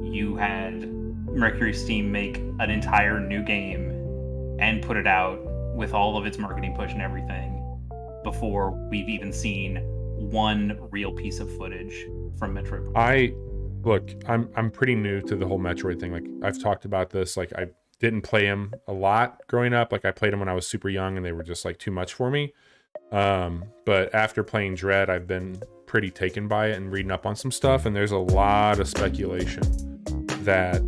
Speaker 2: you had Mercury Steam make an entire new game and put it out with all of its marketing push and everything before we've even seen one real piece of footage from Metroid Prime.
Speaker 1: I'm pretty new to the whole Metroid thing. Like, I've talked about this. Like, I didn't play him a lot growing up. Like, I played him when I was super young and they were just like too much for me. But after playing Dread, I've been pretty taken by it and reading up on some stuff. And there's a lot of speculation that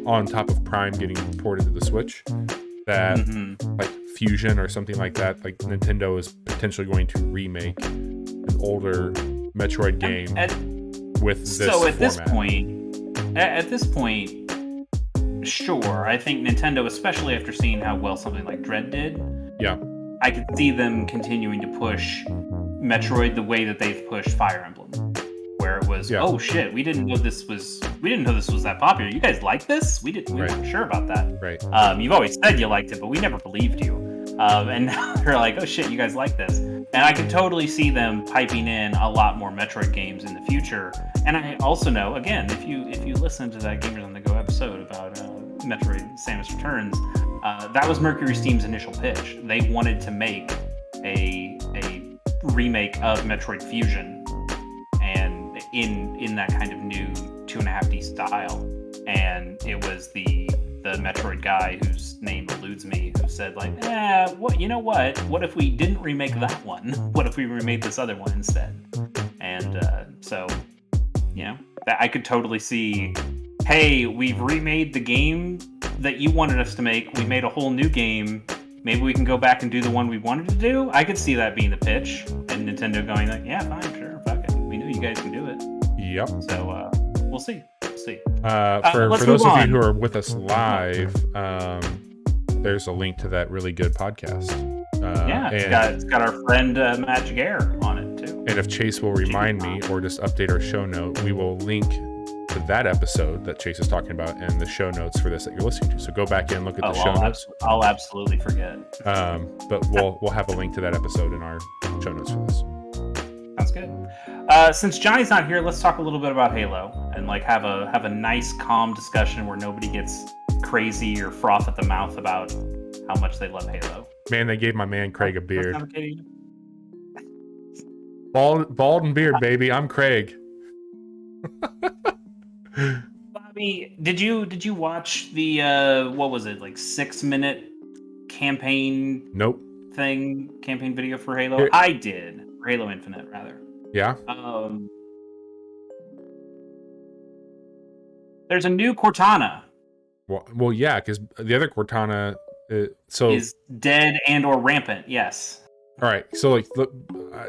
Speaker 1: on top of Prime getting ported to the Switch, that like Fusion or something like that, like Nintendo is potentially going to remake an older Metroid game with this format. So at this point, sure, I think Nintendo, especially after seeing how well something like Dread did, I could see them continuing to push Metroid the way that they've pushed Fire Emblem, where it was, oh shit, we didn't know this was that popular. You guys like this? We weren't sure about that. Right.
Speaker 2: You've always said you liked it, but we never believed you. And now they're like, oh shit, you guys like this. And I can totally see them piping in a lot more Metroid games in the future. And I also know, again, if you listen to that Gamers on the Go episode about Metroid Samus Returns, that was Mercury Steam's initial pitch. They wanted to make a remake of Metroid Fusion, and in that kind of new 2.5D style. And it was the Metroid guy whose name eludes me who said, like, what if we didn't remake that one? What if we remade this other one instead? And so that I could totally see, hey, we've remade the game that you wanted us to make. We made a whole new game. Maybe we can go back and do the one we wanted to do. I could see that being the pitch, and Nintendo going like, yeah, fine, sure, fuck it. We knew you guys can do it.
Speaker 1: Yep.
Speaker 2: So we'll see.
Speaker 1: For those of you who are with us live, there's a link to that really good podcast.
Speaker 2: It's got our friend Magic Air on it too.
Speaker 1: And if Chase will remind me or just update our show note, we will link to that episode that Chase is talking about and the show notes for this that you're listening to. So go back in, look at the show notes.
Speaker 2: I'll absolutely forget.
Speaker 1: But we'll have a link to that episode in our show notes for this.
Speaker 2: Sounds good. Since Johnny's not here, let's talk a little bit about Halo. and like have a nice, calm discussion where nobody gets crazy or froth at the mouth about how much they love Halo.
Speaker 1: Man, they gave my man Craig a beard.
Speaker 2: That's not okay.
Speaker 1: Bald and beard, baby. I'm Craig.
Speaker 2: Bobby, did you watch the what was it, like 6-minute campaign
Speaker 1: Nope.
Speaker 2: campaign video for Halo?
Speaker 1: Here.
Speaker 2: I did. For Halo Infinite, rather.
Speaker 1: Yeah.
Speaker 2: There's a new Cortana.
Speaker 1: Well, yeah, because the other Cortana,
Speaker 2: is dead and or rampant. Yes.
Speaker 1: All right, so like, look,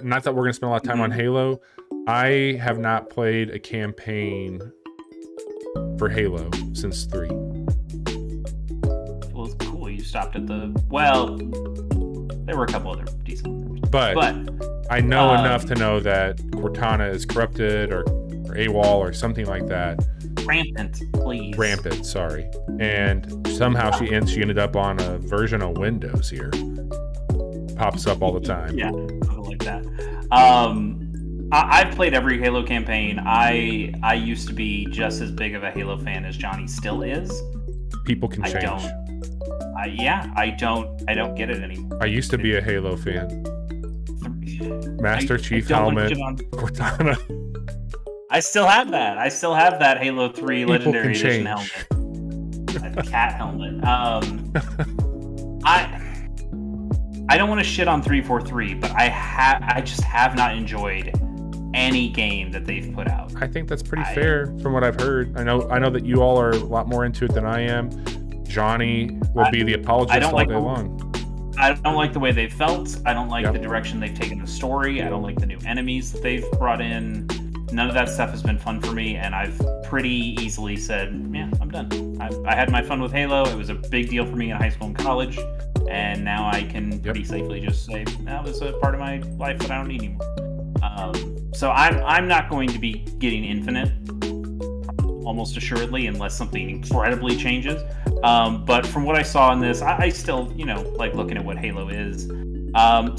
Speaker 1: not that we're gonna spend a lot of time on Halo. I have not played a campaign for Halo since 3.
Speaker 2: Well, it's cool. You stopped at there were a couple other decent ones.
Speaker 1: But I know enough to know that Cortana is corrupted or AWOL or something like that.
Speaker 2: Rampant, please.
Speaker 1: Rampant, sorry. And somehow she ended up on a version of Windows here. Pops up all the time.
Speaker 2: Yeah, something like that. I've played every Halo campaign. I used to be just as big of a Halo fan as Johnny still is.
Speaker 1: People can change.
Speaker 2: I don't get it anymore.
Speaker 1: I used to be a Halo fan. Master Chief helmet, Cortana.
Speaker 2: I still have that. I still have that Halo 3
Speaker 1: People
Speaker 2: Legendary
Speaker 1: can
Speaker 2: Edition
Speaker 1: change.
Speaker 2: helmet. That cat helmet. I don't want to shit on 343, but I just have not enjoyed any game that they've put out.
Speaker 1: I think that's pretty fair from what I've heard. I know that you all are a lot more into it than I am. Johnny will be the apologist all day long.
Speaker 2: I don't like the way they felt. I don't like the direction they've taken the story. I don't like the new enemies that they've brought in. None of that stuff has been fun for me, and I've pretty easily said, yeah, I'm done. I had my fun with Halo. It was a big deal for me in high school and college, and now I can pretty safely just say, that was a part of my life that I don't need anymore. So I'm not going to be getting Infinite, almost assuredly, unless something incredibly changes. But from what I saw in this, I still, like looking at what Halo is.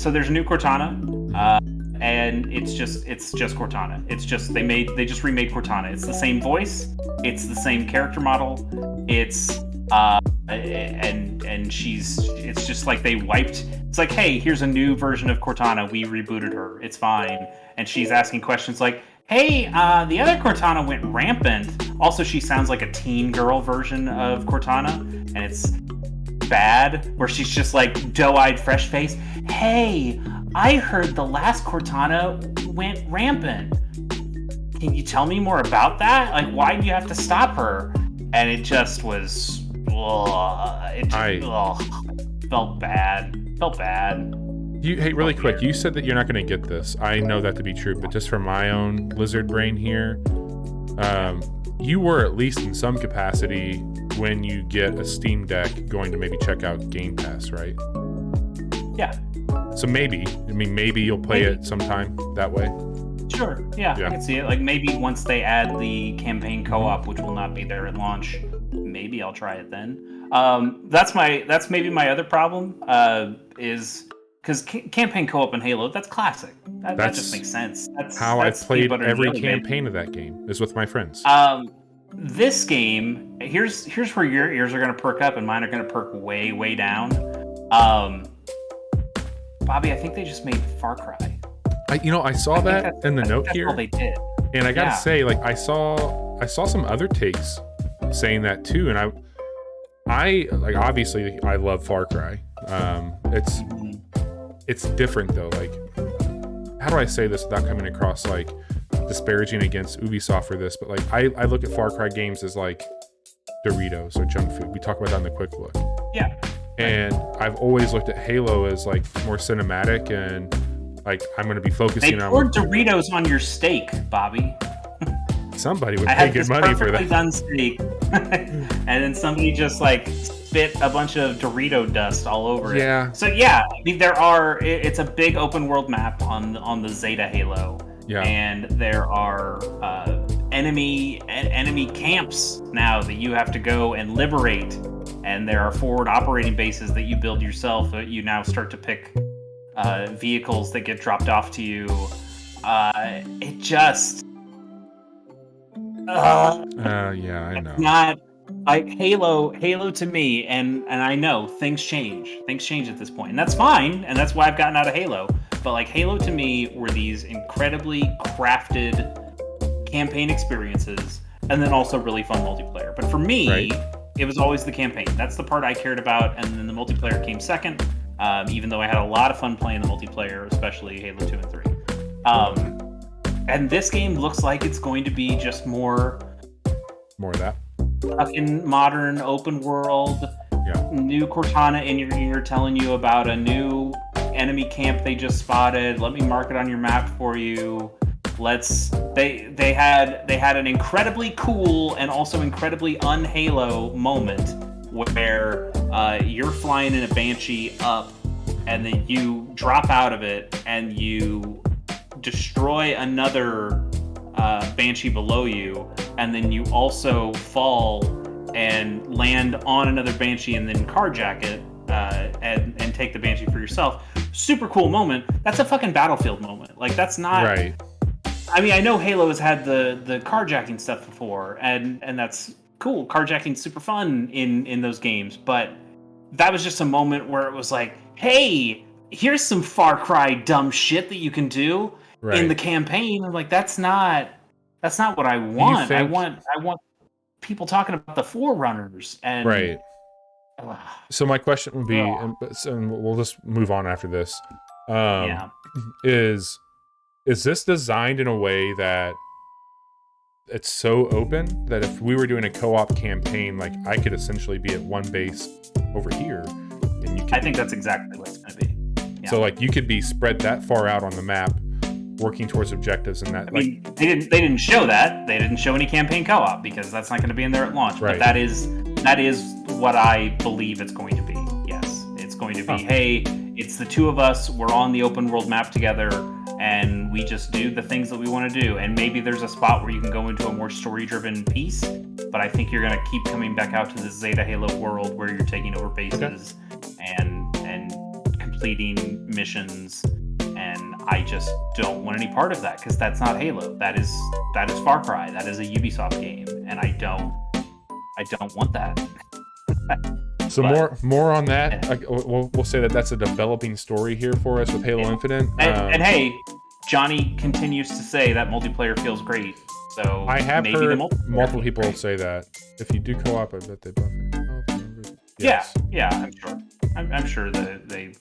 Speaker 2: So there's a new Cortana, and it's just Cortana. It's just they just remade Cortana. It's the same voice, it's the same character model. It's and it's just like they wiped. It's like, hey, here's a new version of Cortana. We rebooted her. It's fine. And she's asking questions like, hey, the other Cortana went rampant. Also, she sounds like a teen girl version of Cortana, and it's bad, where she's just like doe-eyed, fresh-faced. Hey, I heard the last Cortana went rampant. Can you tell me more about that? Like, why do you have to stop her? And it just was, felt bad. Felt bad.
Speaker 1: Hey, really quick, you said that you're not going to get this. I know that to be true, but just from my own lizard brain here, you were at least in some capacity when you get a Steam Deck going to maybe check out Game Pass, right?
Speaker 2: Yeah.
Speaker 1: So maybe you'll play it sometime that way.
Speaker 2: Sure. Yeah, I can see it. Like maybe once they add the campaign co-op, which will not be there at launch, maybe I'll try it then. That's maybe my other problem is because campaign co-op in Halo, that's classic. That just makes sense. That's
Speaker 1: how I played every campaign of that game is with my friends.
Speaker 2: This game, here's where your ears are gonna perk up and mine are gonna perk way, way down. Bobby, I think they just made Far Cry.
Speaker 1: I saw that in the note here.
Speaker 2: That's all they did.
Speaker 1: And I gotta say, like, I saw some other takes saying that too, and I like, obviously I love Far Cry. It's different though. Like, how do I say this without coming across like disparaging against Ubisoft for this? But like, I look at Far Cry games as like Doritos or junk food. We talk about that in the quick look.
Speaker 2: Yeah.
Speaker 1: And I've always looked at Halo as like more cinematic and like I'm going to be focusing on.
Speaker 2: They poured Doritos on your steak, Bobby.
Speaker 1: Somebody would pay good money for that.
Speaker 2: Done steak, and then somebody just like spit a bunch of Dorito dust all over it.
Speaker 1: Yeah.
Speaker 2: So I mean, it's a big open world map on the Zeta Halo.
Speaker 1: Yeah. And
Speaker 2: there are enemy camps now that you have to go and liberate, and there are forward operating bases that you build yourself. You now start to pick vehicles that get dropped off to you.
Speaker 1: Yeah, I know.
Speaker 2: Not like Halo to me, and I know things change at this point, and that's fine, and that's why I've gotten out of Halo. But like Halo to me were these incredibly crafted campaign experiences, and then also really fun multiplayer. But for me, it was always the campaign. That's the part I cared about, and then the multiplayer came second. Even though I had a lot of fun playing the multiplayer, especially Halo 2 and 3. And this game looks like it's going to be just more
Speaker 1: of that.
Speaker 2: Fucking modern open world.
Speaker 1: Yeah. New
Speaker 2: Cortana in your ear telling you about a new enemy camp they just spotted. Let me mark it on your map for you. They had an incredibly cool and also incredibly un-Halo moment where you're flying in a Banshee up, and then you drop out of it and you destroy another Banshee below you, and then you also fall and land on another Banshee and then carjack it and take the Banshee for yourself. Super cool moment. That's a fucking Battlefield moment. Like, that's not...
Speaker 1: Right.
Speaker 2: I mean, I know Halo has had the carjacking stuff before, and that's cool. Carjacking's super fun in those games, but that was just a moment where it was like, hey, here's some Far Cry dumb shit that you can do in the campaign. I'm like, that's not what I want. I want people talking about the Forerunners and
Speaker 1: right. So my question would be, and we'll just move on after this. Is this designed in a way that it's so open that if we were doing a co-op campaign, like I could essentially be at one base over here, and you could...
Speaker 2: I think that's exactly what it's going to be. Yeah.
Speaker 1: So like you could be spread that far out on the map, working towards objectives, and that.
Speaker 2: I mean, they didn't show that. They didn't show any campaign co-op because that's not going to be in there at launch.
Speaker 1: Right.
Speaker 2: But that is what I believe it's going to be. Yes, it's going to be. Hey, it's the two of us. We're on the open world map together, and we just do the things that we want to do. And maybe there's a spot where you can go into a more story-driven piece. But I think you're going to keep coming back out to the Zeta Halo world where you're taking over bases and completing missions. And I just don't want any part of that because that's not Halo. That is Far Cry. That is a Ubisoft game, and I don't want that.
Speaker 1: So more on that. Yeah. We'll say that's a developing story here for us with Halo Infinite.
Speaker 2: And hey, Johnny continues to say that multiplayer feels great. So
Speaker 1: I have heard multiple people say that. If you do co-op, I bet they buff it.
Speaker 2: Yes. Yeah, I'm sure. I'm sure that they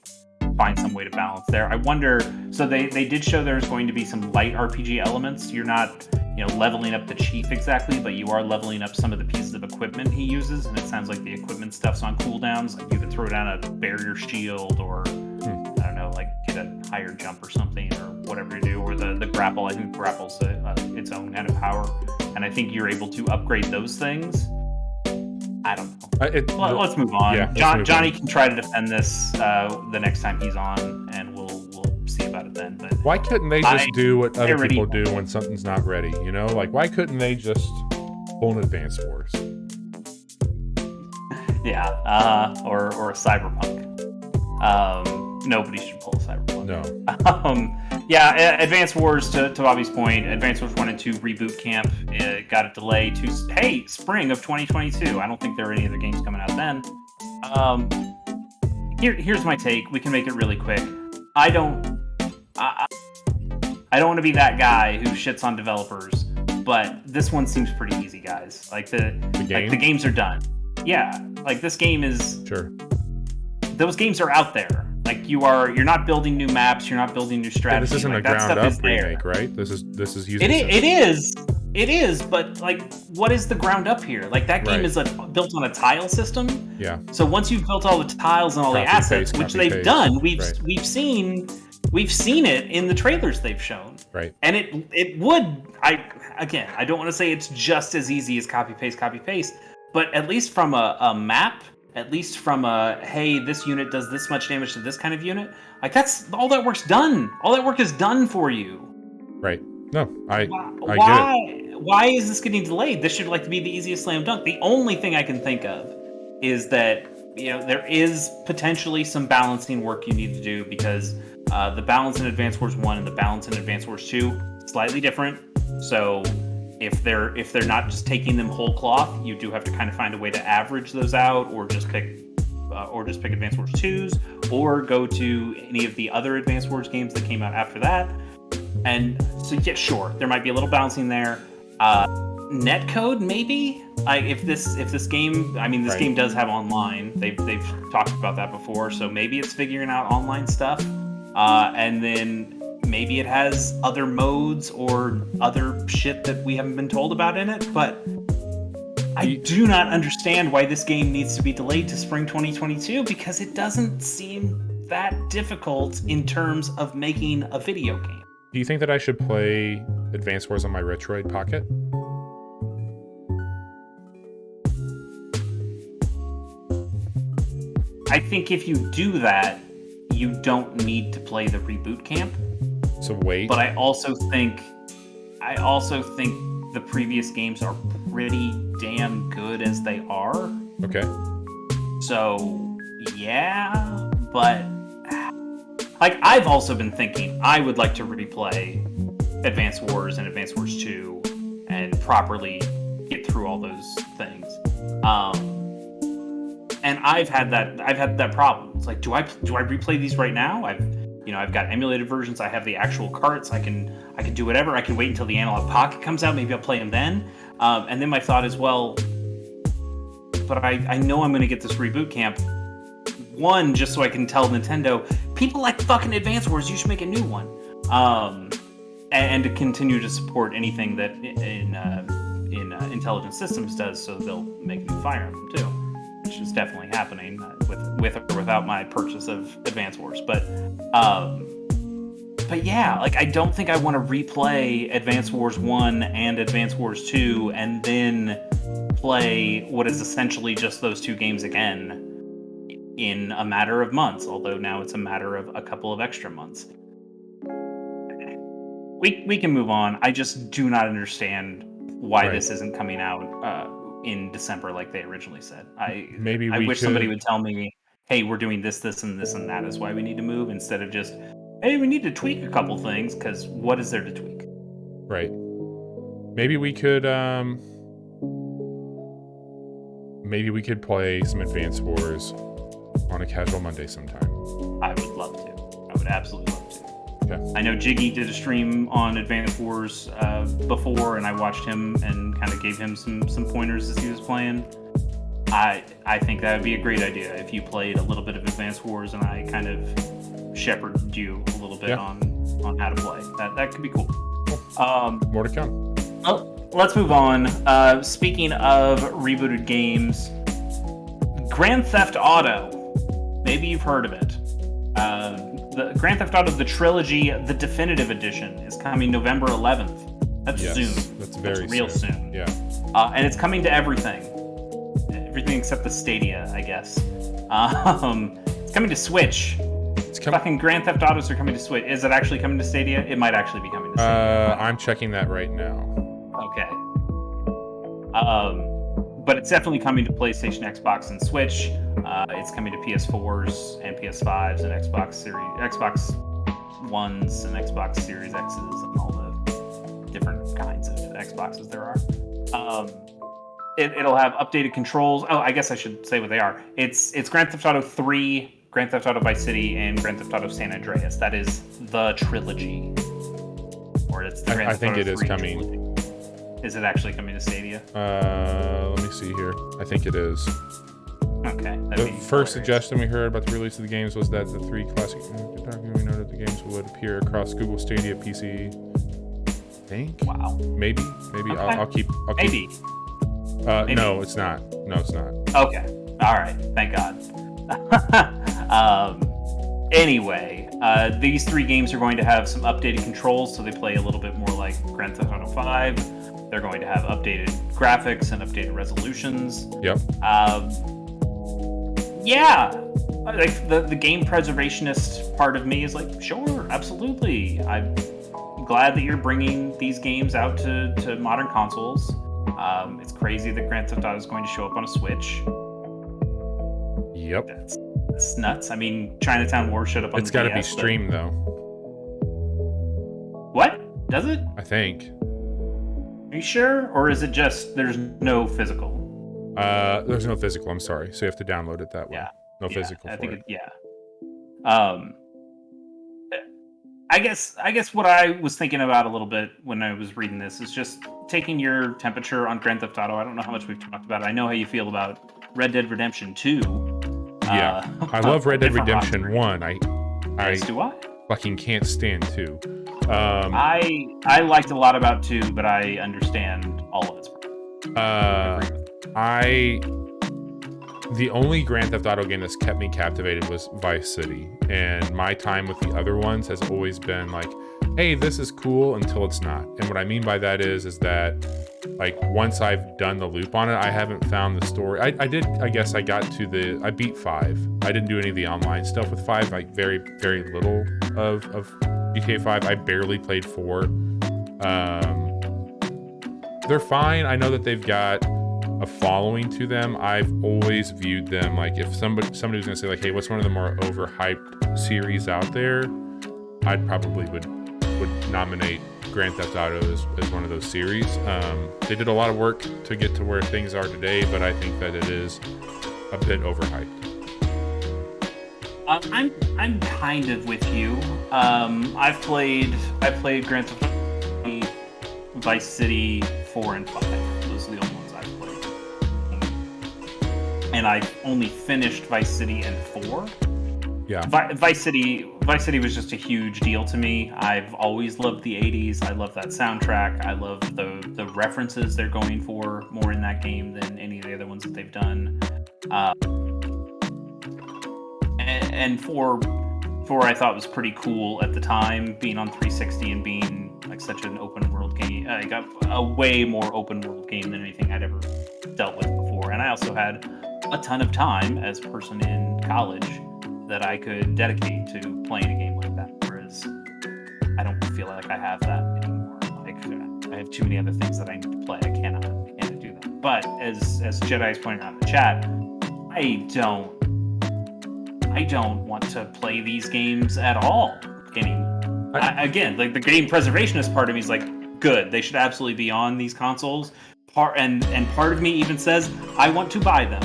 Speaker 2: find some way to balance there. I wonder. So they did show there's going to be some light RPG elements. You're not leveling up the chief exactly, but you are leveling up some of the pieces of equipment he uses, and it sounds like the equipment stuff's on cooldowns. Like you can throw down a barrier shield, or I don't know, like get a higher jump or something, or whatever you do, or the grapple. I think grapple's its own kind of power, and I think you're able to upgrade those things. I don't know. Let's move on. Yeah, Johnny can try to defend this the next time he's on, and we'll see about it then. But
Speaker 1: why couldn't they just do what other people do when something's not ready? Like why couldn't they just pull an Advance Wars?
Speaker 2: Yeah, or a Cyberpunk. Nobody should pull a Cyberpunk.
Speaker 1: No.
Speaker 2: Yeah, Advance Wars, to Bobby's point, Advance Wars 1 and 2 Reboot Camp got a delay to, spring of 2022. I don't think there are any other games coming out then. Here's my take. We can make it really quick. I don't want to be that guy who shits on developers, but this one seems pretty easy, guys. Like the games are done. Yeah, like this game is... Sure. Those games are out there. Like you're not building new maps, you're not building new strategies.
Speaker 1: This isn't a ground up remake, right? This is using
Speaker 2: it is, but like what is the ground up here? Like that game is built on a tile system.
Speaker 1: Yeah.
Speaker 2: So once you've built all the tiles and all the assets, which they've done, we've seen it in the trailers they've shown.
Speaker 1: Right.
Speaker 2: And it would I don't want to say it's just as easy as copy paste, but at least from a map, at least from hey, this unit does this much damage to this kind of unit, like that's all that work's done. All that work is done for you.
Speaker 1: Right. No, I get it.
Speaker 2: Why is this getting delayed? This should be the easiest slam dunk. The only thing I can think of is that there is potentially some balancing work you need to do because the balance in Advance Wars 1 and the balance in Advance Wars 2 slightly different. So if they're not just taking them whole cloth, you do have to kind of find a way to average those out, or just pick Advance Wars 2s, or go to any of the other Advance Wars games that came out after that. And so yeah, sure, there might be a little bouncing there. Netcode, maybe. If this game, I mean, this game does have online. They've talked about that before, so maybe it's figuring out online stuff. And then maybe it has other modes or other shit that we haven't been told about in it. But I do not understand why this game needs to be delayed to spring 2022, because it doesn't seem that difficult in terms of making a video game.
Speaker 1: Do you think that I should play Advance Wars on my Retroid Pocket?
Speaker 2: I think if you do that, you don't need to play the reboot camp.
Speaker 1: So wait.
Speaker 2: But I also think the previous games are pretty damn good as they are.
Speaker 1: Okay.
Speaker 2: So yeah, but like, I've also been thinking I would like to replay Advance Wars and Advance Wars 2 and properly get through all those things. And I've had that problem. It's like, do I replay these right now? I've got emulated versions. I have the actual carts. I can do whatever. I can wait until the Analog Pocket comes out. Maybe I'll play them then. And then my thought is, well, but I know I'm going to get this reboot camp. One, just so I can tell Nintendo, people like fucking Advance Wars, you should make a new one. And to continue to support anything that in Intelligent Systems does, so they'll make a new Fire Emblem too, which is definitely happening with or without my purchase of Advance Wars. But yeah, like, I don't think I want to replay Advance Wars 1 and Advance Wars 2 and then play what is essentially just those two games again in a matter of months, although now it's a matter of a couple of extra months. We can move on. I just do not understand why this isn't coming out in December like they originally said. I wish somebody would tell me, hey, we're doing this, and this, and that is why we need to move, instead of just, hey, we need to tweak a couple things, because what is there to tweak?
Speaker 1: Right. Maybe we could play some Advance Wars on a casual Monday sometime.
Speaker 2: I would love to. I would absolutely love to.
Speaker 1: Okay.
Speaker 2: I know Jiggy did a stream on Advance Wars before, and I watched him and kind of gave him some pointers as he was playing. I think that would be a great idea if you played a little bit of Advance Wars and I kind of shepherded you a little bit on how to play. That could be cool.
Speaker 1: More to come.
Speaker 2: Let's move on. Speaking of rebooted games, Grand Theft Auto. Maybe you've heard of it. The Grand Theft Auto, the Trilogy, the Definitive Edition, is coming November 11th. That's soon.
Speaker 1: That's very
Speaker 2: real soon.
Speaker 1: Yeah.
Speaker 2: And it's coming to everything except the Stadia, I guess. It's coming to Switch. Fucking Grand Theft Autos are coming to Switch. Is it actually coming to Stadia? It might actually be coming to Stadia.
Speaker 1: I'm checking that right now.
Speaker 2: Okay. But it's definitely coming to PlayStation, Xbox, and Switch. It's coming to PS4s and PS5s and Xbox Ones and Xbox Series X's and all the different kinds of Xboxes there are. It'll have updated controls. Oh, I guess I should say what they are. It's Grand Theft Auto 3, Grand Theft Auto Vice City, and Grand Theft Auto San Andreas. That is the trilogy. Or it's the Grand Theft Auto 3
Speaker 1: is coming.
Speaker 2: Trilogy. Is it actually coming to Stadia?
Speaker 1: Let me see here. I think it is.
Speaker 2: Okay.
Speaker 1: The first suggestion we heard about the release of the games was that the three classic... We know that the games would appear across Google Stadia, PC... I think?
Speaker 2: Wow.
Speaker 1: Maybe.
Speaker 2: Okay.
Speaker 1: I'll keep...
Speaker 2: Maybe.
Speaker 1: Maybe. No, it's not.
Speaker 2: Okay. All right. Thank God. Anyway, these three games are going to have some updated controls, so they play a little bit more like Grand Theft Auto 5. They're going to have updated graphics and updated resolutions.
Speaker 1: Yep.
Speaker 2: Yeah. Like the game preservationist part of me is like, sure, absolutely. I'm glad that you're bringing these games out to modern consoles. It's crazy that Grand Theft Auto is going to show up on a Switch.
Speaker 1: Yep.
Speaker 2: That's nuts. I mean, Chinatown War showed up on
Speaker 1: It's
Speaker 2: the
Speaker 1: got to be
Speaker 2: DS,
Speaker 1: streamed, though.
Speaker 2: What? Does it?
Speaker 1: I think.
Speaker 2: Are you sure? Or is it just there's no physical?
Speaker 1: There's no physical, I'm sorry. So you have to download it that way.
Speaker 2: Yeah.
Speaker 1: No physical
Speaker 2: I
Speaker 1: for
Speaker 2: think
Speaker 1: it.
Speaker 2: yeah. I guess what I was thinking about a little bit when I was reading this is just taking your temperature on Grand Theft Auto. I don't know how much we've talked about it. I know how you feel about Red Dead Redemption 2.
Speaker 1: Yeah. I love Red Dead Redemption 1.
Speaker 2: As do I.
Speaker 1: Fucking can't stand 2.
Speaker 2: I liked a lot about 2, but I understand all of its problems.
Speaker 1: The only Grand Theft Auto game that's kept me captivated was Vice City, and my time with the other ones has always been like, hey, this is cool until it's not. And what I mean by that is that like once I've done the loop on it, I haven't found the story. I beat 5. I didn't do any of the online stuff with 5, like very, very little of GTA 5. I barely played 4. They're fine. I know that they've got a following to them. I've always viewed them like if somebody was gonna say like, hey, what's one of the more overhyped series out there, I'd probably would nominate Grand Theft Auto as one of those series. They did a lot of work to get to where things are today, but I think that it is a bit overhyped.
Speaker 2: I'm kind of with you. I've played Grand Theft Auto, Vice City 4 and 5. Those are the only ones I've played. And I only finished Vice City and 4.
Speaker 1: Yeah.
Speaker 2: Vice City was just a huge deal to me. I've always loved the 80s. I love that soundtrack. I love the references they're going for more in that game than any of the other ones that they've done. And 4 I thought was pretty cool at the time, being on 360 and being like such an open world game. I got a way more open world game than anything I'd ever dealt with before. And I also had a ton of time as a person in college that I could dedicate to playing a game like that, whereas I don't feel like I have that anymore. Like I have too many other things that I need to play. I cannot do that. But as Jedi's pointing out in the chat, I don't want to play these games at all. Again, like the game preservationist part of me is like, good, they should absolutely be on these consoles. And part of me even says I want to buy them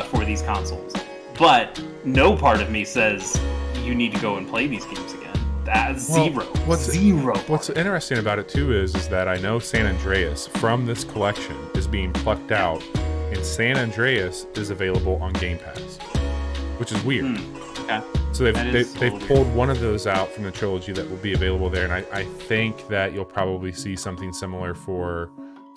Speaker 2: for these consoles. But no part of me says you need to go and play these games again. That's zero.
Speaker 1: What's interesting about it too is that I know San Andreas from this collection is being plucked out, and San Andreas is available on Game Pass, which is weird.
Speaker 2: Okay.
Speaker 1: So they've pulled one of those out from the trilogy that will be available there, and I think that you'll probably see something similar for,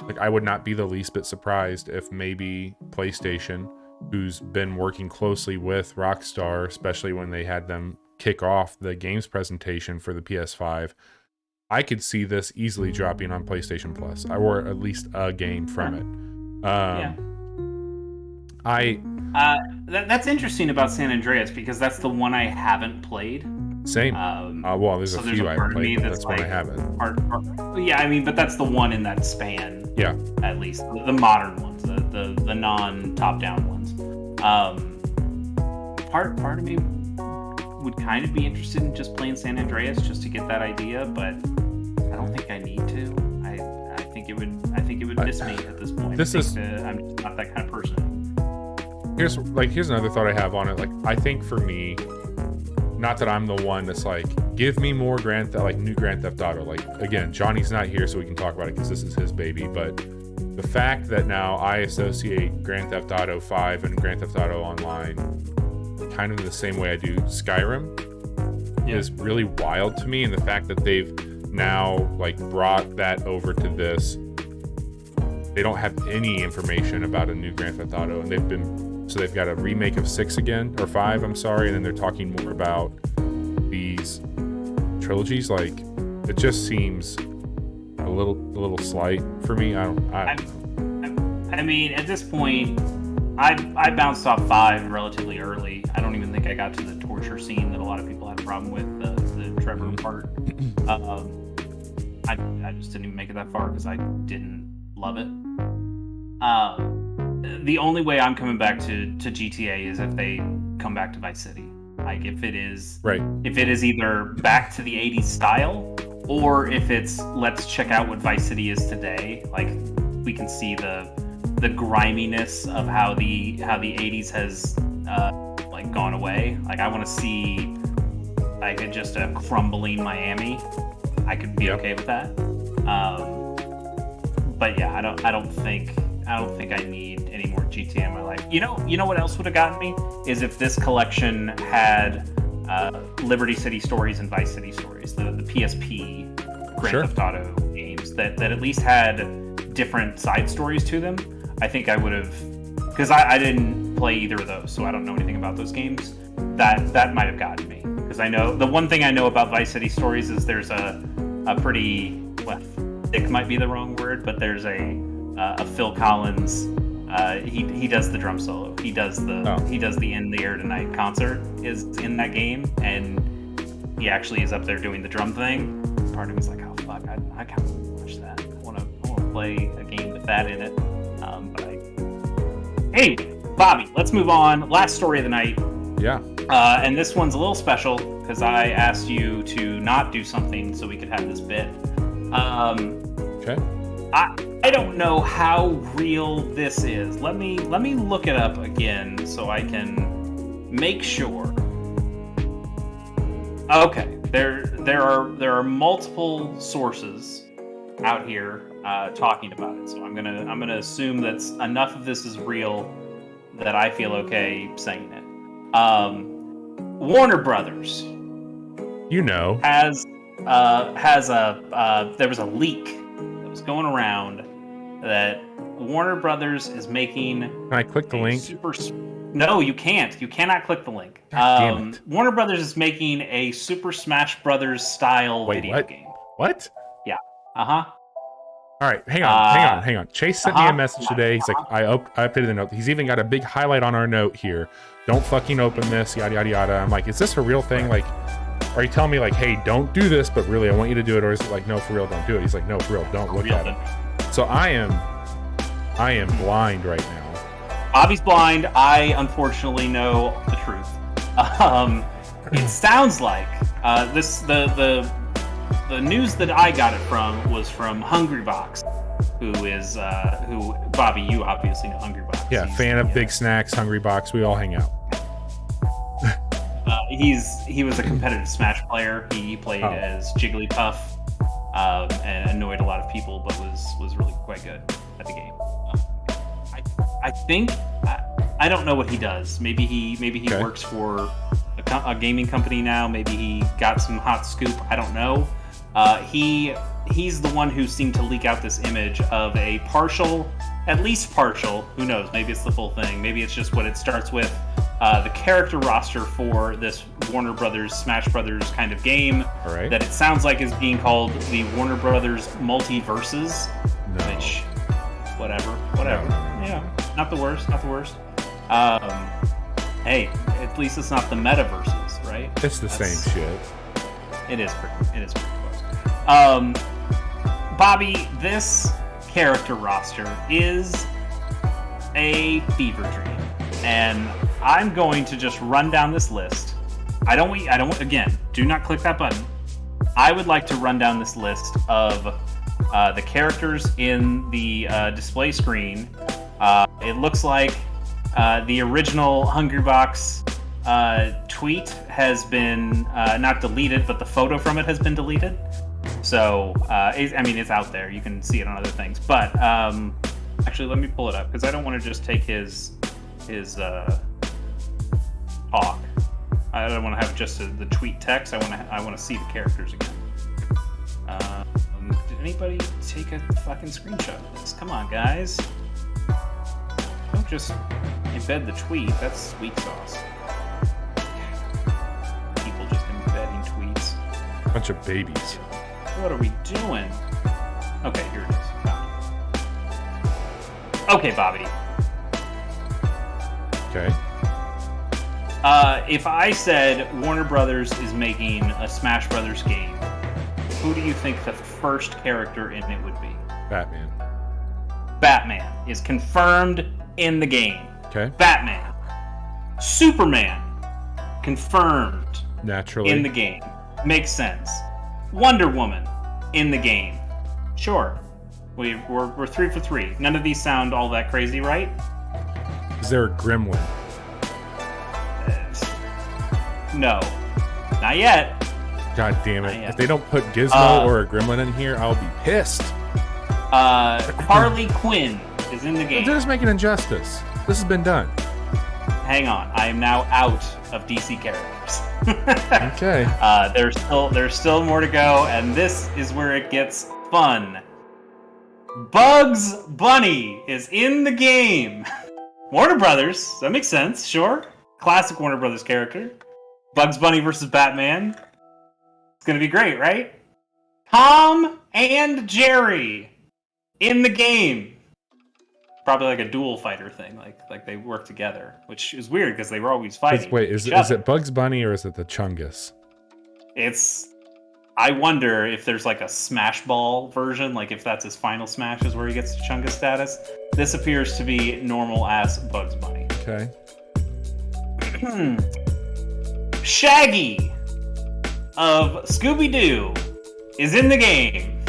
Speaker 1: like, I would not be the least bit surprised if maybe PlayStation, who's been working closely with Rockstar, especially when they had them kick off the games presentation for the PS5, I could see this easily dropping on PlayStation Plus, or at least a game from it.
Speaker 2: That's interesting about San Andreas because that's the one I haven't played.
Speaker 1: Same. Well, there's a few I haven't played, but that's one I haven't.
Speaker 2: Yeah, I mean, but that's the one in that span.
Speaker 1: Yeah.
Speaker 2: At least the modern ones, the non-top-down ones. Part of me would kind of be interested in just playing San Andreas just to get that idea, but I don't think I need to. I think it would miss me at this point. I'm just not that kind of person.
Speaker 1: Here's another thought I have on it. Like, I think for me, not that I'm the one that's like, give me more new Grand Theft Auto. Like, again, Johnny's not here, so we can talk about it because this is his baby. But the fact that now I associate Grand Theft Auto 5 and Grand Theft Auto Online kind of in the same way I do Skyrim is really wild to me. And the fact that they've now like brought that over to this, they don't have any information about a new Grand Theft Auto, and they've got a remake of 6 again, or 5, I'm sorry, and then they're talking more about these trilogies. Like, it just seems a little slight for me. I
Speaker 2: mean, at this point, I bounced off 5 relatively early. I don't even think I got to the torture scene that a lot of people had a problem with, the Trevor part. I just didn't even make it that far because I didn't love it. The only way I'm coming back to GTA is if they come back to Vice City. Like, if it is either back to the 80s style or if it's let's check out what Vice City is today. Like we can see the griminess of how the 80s has like gone away. Like I want to see like just a crumbling Miami. I could be okay with that. But yeah, I don't think I need any more GTA in my life. You know what else would have gotten me is if this collection had Liberty City Stories and Vice City Stories, the PSP Grand Theft Auto games that at least had different side stories to them. I think I would have, because I didn't play either of those, so I don't know anything about those games. That might have gotten me, because I know the one thing I know about Vice City Stories is there's a pretty, well, thick might be the wrong word, but there's a Phil Collins. He does the drum solo. He does the In the Air Tonight concert is in that game, and he actually is up there doing the drum thing. Part of me's like, oh fuck, I kind of want to watch that. I want to play a game with that in it. Hey, Bobby, let's move on. Last story of the night.
Speaker 1: Yeah.
Speaker 2: And this one's a little special because I asked you to not do something so we could have this bit.
Speaker 1: Okay.
Speaker 2: I don't know how real this is. Let me look it up again so I can make sure. Okay, there are multiple sources out here talking about it. So I'm gonna assume that enough of this is real that I feel okay saying it. Warner Brothers, has there was a leak that was going around that Warner Brothers is making.
Speaker 1: Can I click the link?
Speaker 2: No, you can't. You cannot click the link.
Speaker 1: Damn it.
Speaker 2: Warner Brothers is making a Super Smash Brothers style video game.
Speaker 1: What?
Speaker 2: Yeah. Uh-huh.
Speaker 1: All right, hang on. Chase sent me a message today. He's like, I updated the note. He's even got a big highlight on our note here. Don't fucking open this, yada, yada, yada. I'm like, is this a real thing? Like, are you telling me, like, hey, don't do this, but really, I want you to do it? Or is it like, no, for real, don't do it? He's like, no, for real, don't look at it. So I am blind right now.
Speaker 2: Bobby's blind. I, unfortunately, know the truth. It sounds like the news that I got it from was from Hungrybox, who Bobby, you obviously know Hungrybox.
Speaker 1: Yeah, fan of Big Snacks, Hungrybox. We all hang out.
Speaker 2: He was a competitive Smash player. He played as Jigglypuff, and annoyed a lot of people, but was really quite good at the game. I think I don't know what he does. Maybe he works for a gaming company now. Maybe he got some hot scoop. I don't know. He's the one who seemed to leak out this image of a partial, at least partial, who knows, maybe it's the full thing, maybe it's just what it starts with, the character roster for this Warner Brothers Smash Brothers kind of game, that it sounds like is being called the Warner Brothers Multiverses, which, whatever. No. Yeah, not the worst. Hey, at least it's not the metaverses, right?
Speaker 1: It's the same shit.
Speaker 2: It is pretty close. Bobby, this character roster is a fever dream, and I'm going to just run down this list. I don't again, do not click that button. I would like to run down this list of the characters in the display screen. It looks like the original Hungrybox tweet has been not deleted, but the photo from it has been deleted. So, it's out there. You can see it on other things. But actually, let me pull it up because I don't want to just take his talk. I don't want to have just the tweet text. I want to see the characters again. Did anybody take a fucking screenshot of this? Come on, guys. Don't just embed the tweet. That's weak sauce. People just embedding tweets.
Speaker 1: Bunch of babies.
Speaker 2: What are we doing? Okay, here it is. Found it. Okay, Bobby.
Speaker 1: Okay.
Speaker 2: If I said Warner Brothers is making a Smash Brothers game, who do you think the first character in it would be?
Speaker 1: Batman.
Speaker 2: Batman is confirmed in the game.
Speaker 1: Okay.
Speaker 2: Batman. Superman. Confirmed.
Speaker 1: Naturally.
Speaker 2: In the game. Makes sense. Wonder Woman. in the game. Sure. We're 3 for 3. None of these sound all that crazy, right?
Speaker 1: Is there a gremlin?
Speaker 2: No. Not yet.
Speaker 1: God damn it.
Speaker 2: Yet.
Speaker 1: If they don't put Gizmo or a gremlin in here, I'll be pissed.
Speaker 2: Harley Quinn is in the game.
Speaker 1: They're just making injustice. This has been done.
Speaker 2: Hang on. I am now out of DC characters.
Speaker 1: Okay.
Speaker 2: There's still more to go, and this is where it gets fun. Bugs Bunny is in the game. Warner Brothers. That makes sense, sure. Classic Warner Brothers character. Bugs Bunny versus Batman. It's gonna be great, right? Tom and Jerry in the game. Probably like a duel fighter thing, like they work together, which is weird because they were always fighting.
Speaker 1: Wait, is it Bugs Bunny or is it the Chungus?
Speaker 2: I wonder if there's like a Smash Ball version, like if that's his final smash is where he gets to Chungus status. This appears to be normal ass Bugs Bunny.
Speaker 1: Okay.
Speaker 2: Shaggy of Scooby-Doo is in the game.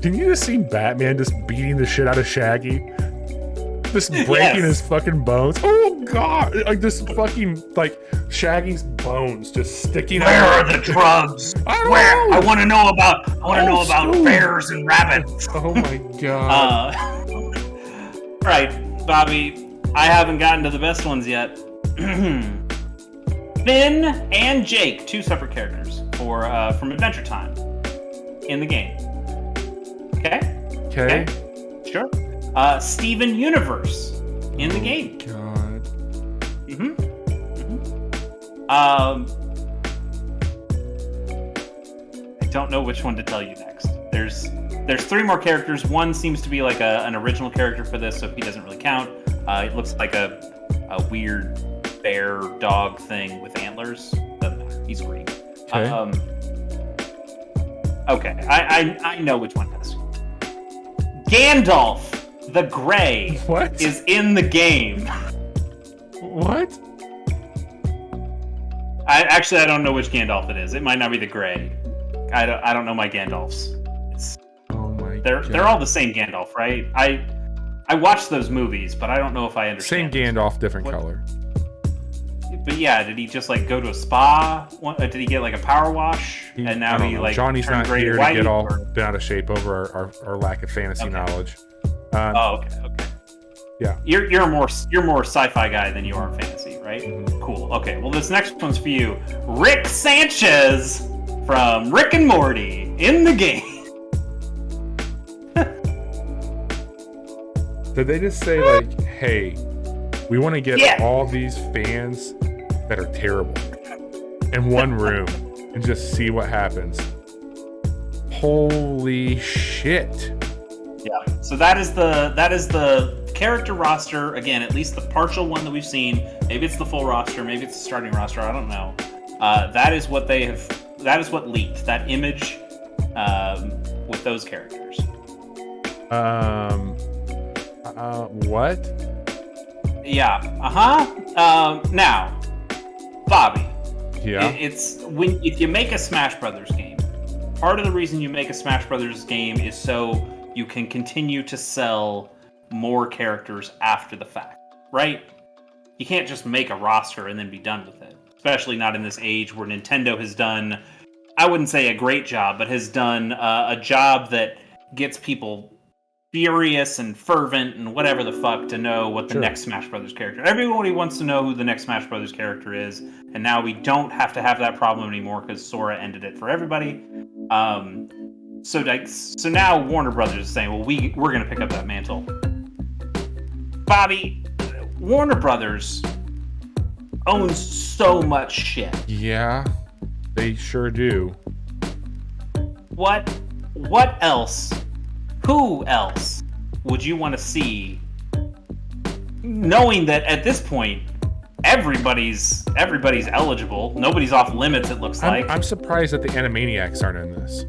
Speaker 1: Can you just see Batman just beating the shit out of Shaggy? Just breaking his fucking bones. Oh god! Like this fucking Shaggy's bones just sticking out.
Speaker 2: Where are the drugs?
Speaker 1: Where?
Speaker 2: I want to know about bears and rabbits.
Speaker 1: Oh my god.
Speaker 2: Right, Bobby. I haven't gotten to the best ones yet. Finn and Jake, 2 separate characters from Adventure Time in the game. Okay. Sure. Steven Universe in the game.
Speaker 1: God.
Speaker 2: I don't know which one to tell you next. There's 3 more characters. One seems to be like an original character for this, so he doesn't really count. It looks like a weird bear dog thing with antlers. Doesn't matter. He's green.
Speaker 1: Okay.
Speaker 2: Okay. I know which one does. Gandalf the Grey is in the game.
Speaker 1: What?
Speaker 2: I don't know which Gandalf it is. It might not be the Grey. I don't know my Gandalfs.
Speaker 1: Oh my
Speaker 2: god. They're all the same Gandalf, right? I watched those movies, but I don't know if I understand.
Speaker 1: Same Gandalf, different color.
Speaker 2: But yeah, did he just like go to a spa? Did he get like a power wash? And now he like
Speaker 1: Johnny's
Speaker 2: turned
Speaker 1: not
Speaker 2: gray
Speaker 1: here
Speaker 2: to
Speaker 1: to
Speaker 2: white,
Speaker 1: get all
Speaker 2: or?
Speaker 1: bent out of shape over our lack of fantasy knowledge.
Speaker 2: Okay.
Speaker 1: Yeah.
Speaker 2: You're more sci-fi guy than you are fantasy, right?
Speaker 1: Mm-hmm.
Speaker 2: Cool. Okay. Well, this next one's for you, Rick Sanchez from Rick and Morty in the game.
Speaker 1: Did they just say like, hey, we want to get all these fans that are terrible in one room and just see what happens? Holy shit.
Speaker 2: Yeah. So that is the character roster, again, at least the partial one that we've seen. Maybe it's the full roster, maybe it's the starting roster, I don't know. That is what leaked, that image with those characters.
Speaker 1: What?
Speaker 2: Yeah. Now, Bobby.
Speaker 1: Yeah.
Speaker 2: It's if you make a Smash Brothers game, part of the reason you make a Smash Brothers game is so you can continue to sell more characters after the fact, right? You can't just make a roster and then be done with it. Especially not in this age where Nintendo has done, I wouldn't say a great job, but has done a job that gets people furious and fervent and whatever the fuck to know what the next Smash Brothers character. Everybody wants to know who the next Smash Brothers character is, and now we don't have to have that problem anymore because Sora ended it for everybody. So now Warner Brothers is saying, well, we're gonna pick up that mantle. Bobby, Warner Brothers owns so much shit.
Speaker 1: Yeah, they sure do.
Speaker 2: What else? Who else would you want to see, knowing that at this point everybody's eligible, nobody's off limits, it looks like.
Speaker 1: I'm surprised that the Animaniacs aren't in this.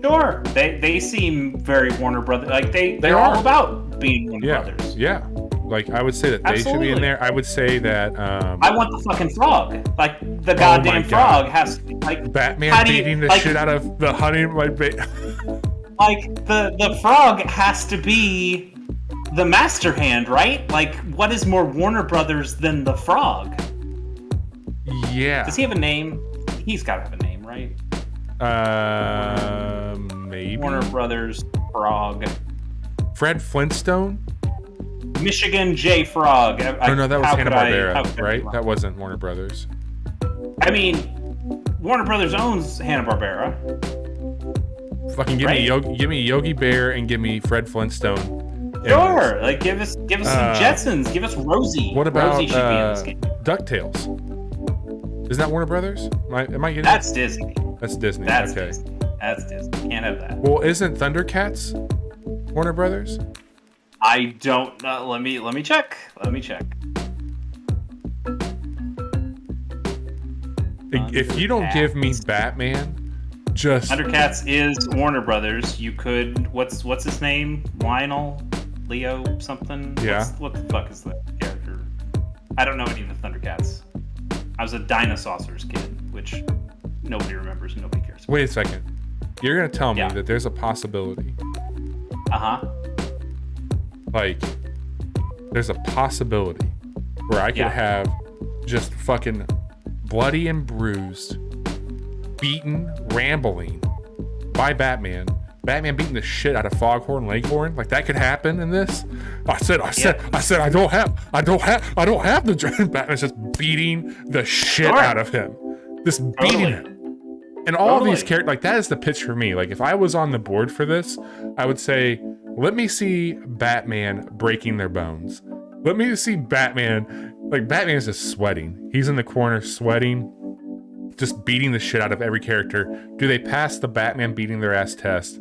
Speaker 2: Sure, they seem very Warner Brothers, like they're all about being Warner Brothers.
Speaker 1: Yeah. Like, I would say that they should be in there. I would say that.
Speaker 2: I want the fucking frog. Like, the goddamn frog has like
Speaker 1: Batman beating the shit out of the honey. Like
Speaker 2: the frog has to be the master hand, right? Like, what is more Warner Brothers than the frog?
Speaker 1: Yeah.
Speaker 2: Does he have a name? He's got to have a name, right?
Speaker 1: Maybe.
Speaker 2: Warner Brothers frog.
Speaker 1: Fred Flintstone?
Speaker 2: Michigan J. Frog.
Speaker 1: No, that was Hanna-Barbera, right? That wasn't Warner Brothers.
Speaker 2: I mean, Warner Brothers owns Hanna-Barbera.
Speaker 1: Fucking give me Yogi Bear and give me Fred Flintstone.
Speaker 2: Sure, like give us some Jetsons. Give us Rosie.
Speaker 1: What about
Speaker 2: Rosie should be in this game.
Speaker 1: DuckTales? Isn't that Warner Brothers? Am I getting?
Speaker 2: That's Disney.
Speaker 1: That's Disney.
Speaker 2: That's
Speaker 1: okay.
Speaker 2: Disney. That's Disney. Can't have that.
Speaker 1: Well, isn't Thundercats Warner Brothers?
Speaker 2: I don't. Let me check.
Speaker 1: If you don't give me Batman, just
Speaker 2: Thundercats is Warner Brothers. You could. What's his name? Lionel, Leo, something.
Speaker 1: Yeah.
Speaker 2: What the fuck is that character? I don't know any of the Thundercats. I was a Dinosaurs kid, which nobody remembers and nobody cares about.
Speaker 1: Wait a second. You're gonna tell me that there's a possibility. Like, there's a possibility where I could have just fucking bloody and bruised, beaten, rambling by Batman beating the shit out of Foghorn Leghorn. Like, that could happen in this. I said I don't have the dread. Batman's just beating the shit out of him. Just beating him. And all these characters, like, that is the pitch for me. Like, if I was on the board for this, I would say, let me see Batman breaking their bones. Let me see Batman, like, Batman's just sweating. He's in the corner sweating, just beating the shit out of every character. Do they pass the Batman beating their ass test?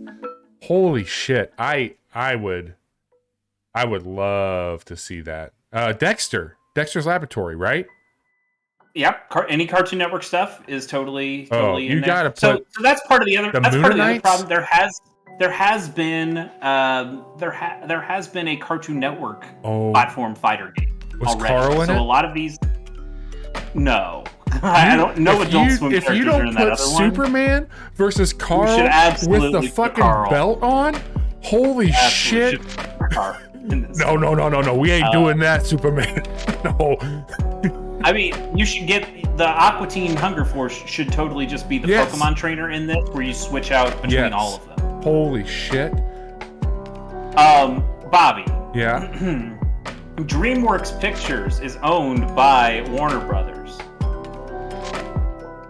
Speaker 1: Holy shit. I would love to see that. Dexter's Laboratory, right?
Speaker 2: Yep, any Cartoon Network stuff is totally
Speaker 1: you
Speaker 2: in there.
Speaker 1: Gotta put
Speaker 2: so that's part of the other. That's part of the other problem. There has been a Cartoon Network platform fighter game already.
Speaker 1: Carl in it?
Speaker 2: So a lot of these, no, I don't know. Adult Swim
Speaker 1: if
Speaker 2: characters
Speaker 1: you don't
Speaker 2: are in that
Speaker 1: put
Speaker 2: other
Speaker 1: Superman versus Carl with the fucking belt on, holy shit! No, we ain't doing that, Superman. No.
Speaker 2: I mean, you should get the Aqua Teen Hunger Force should totally just be the Pokemon trainer in this, where you switch out between all of them.
Speaker 1: Holy shit.
Speaker 2: Bobby.
Speaker 1: Yeah.
Speaker 2: DreamWorks Pictures is owned by Warner Brothers.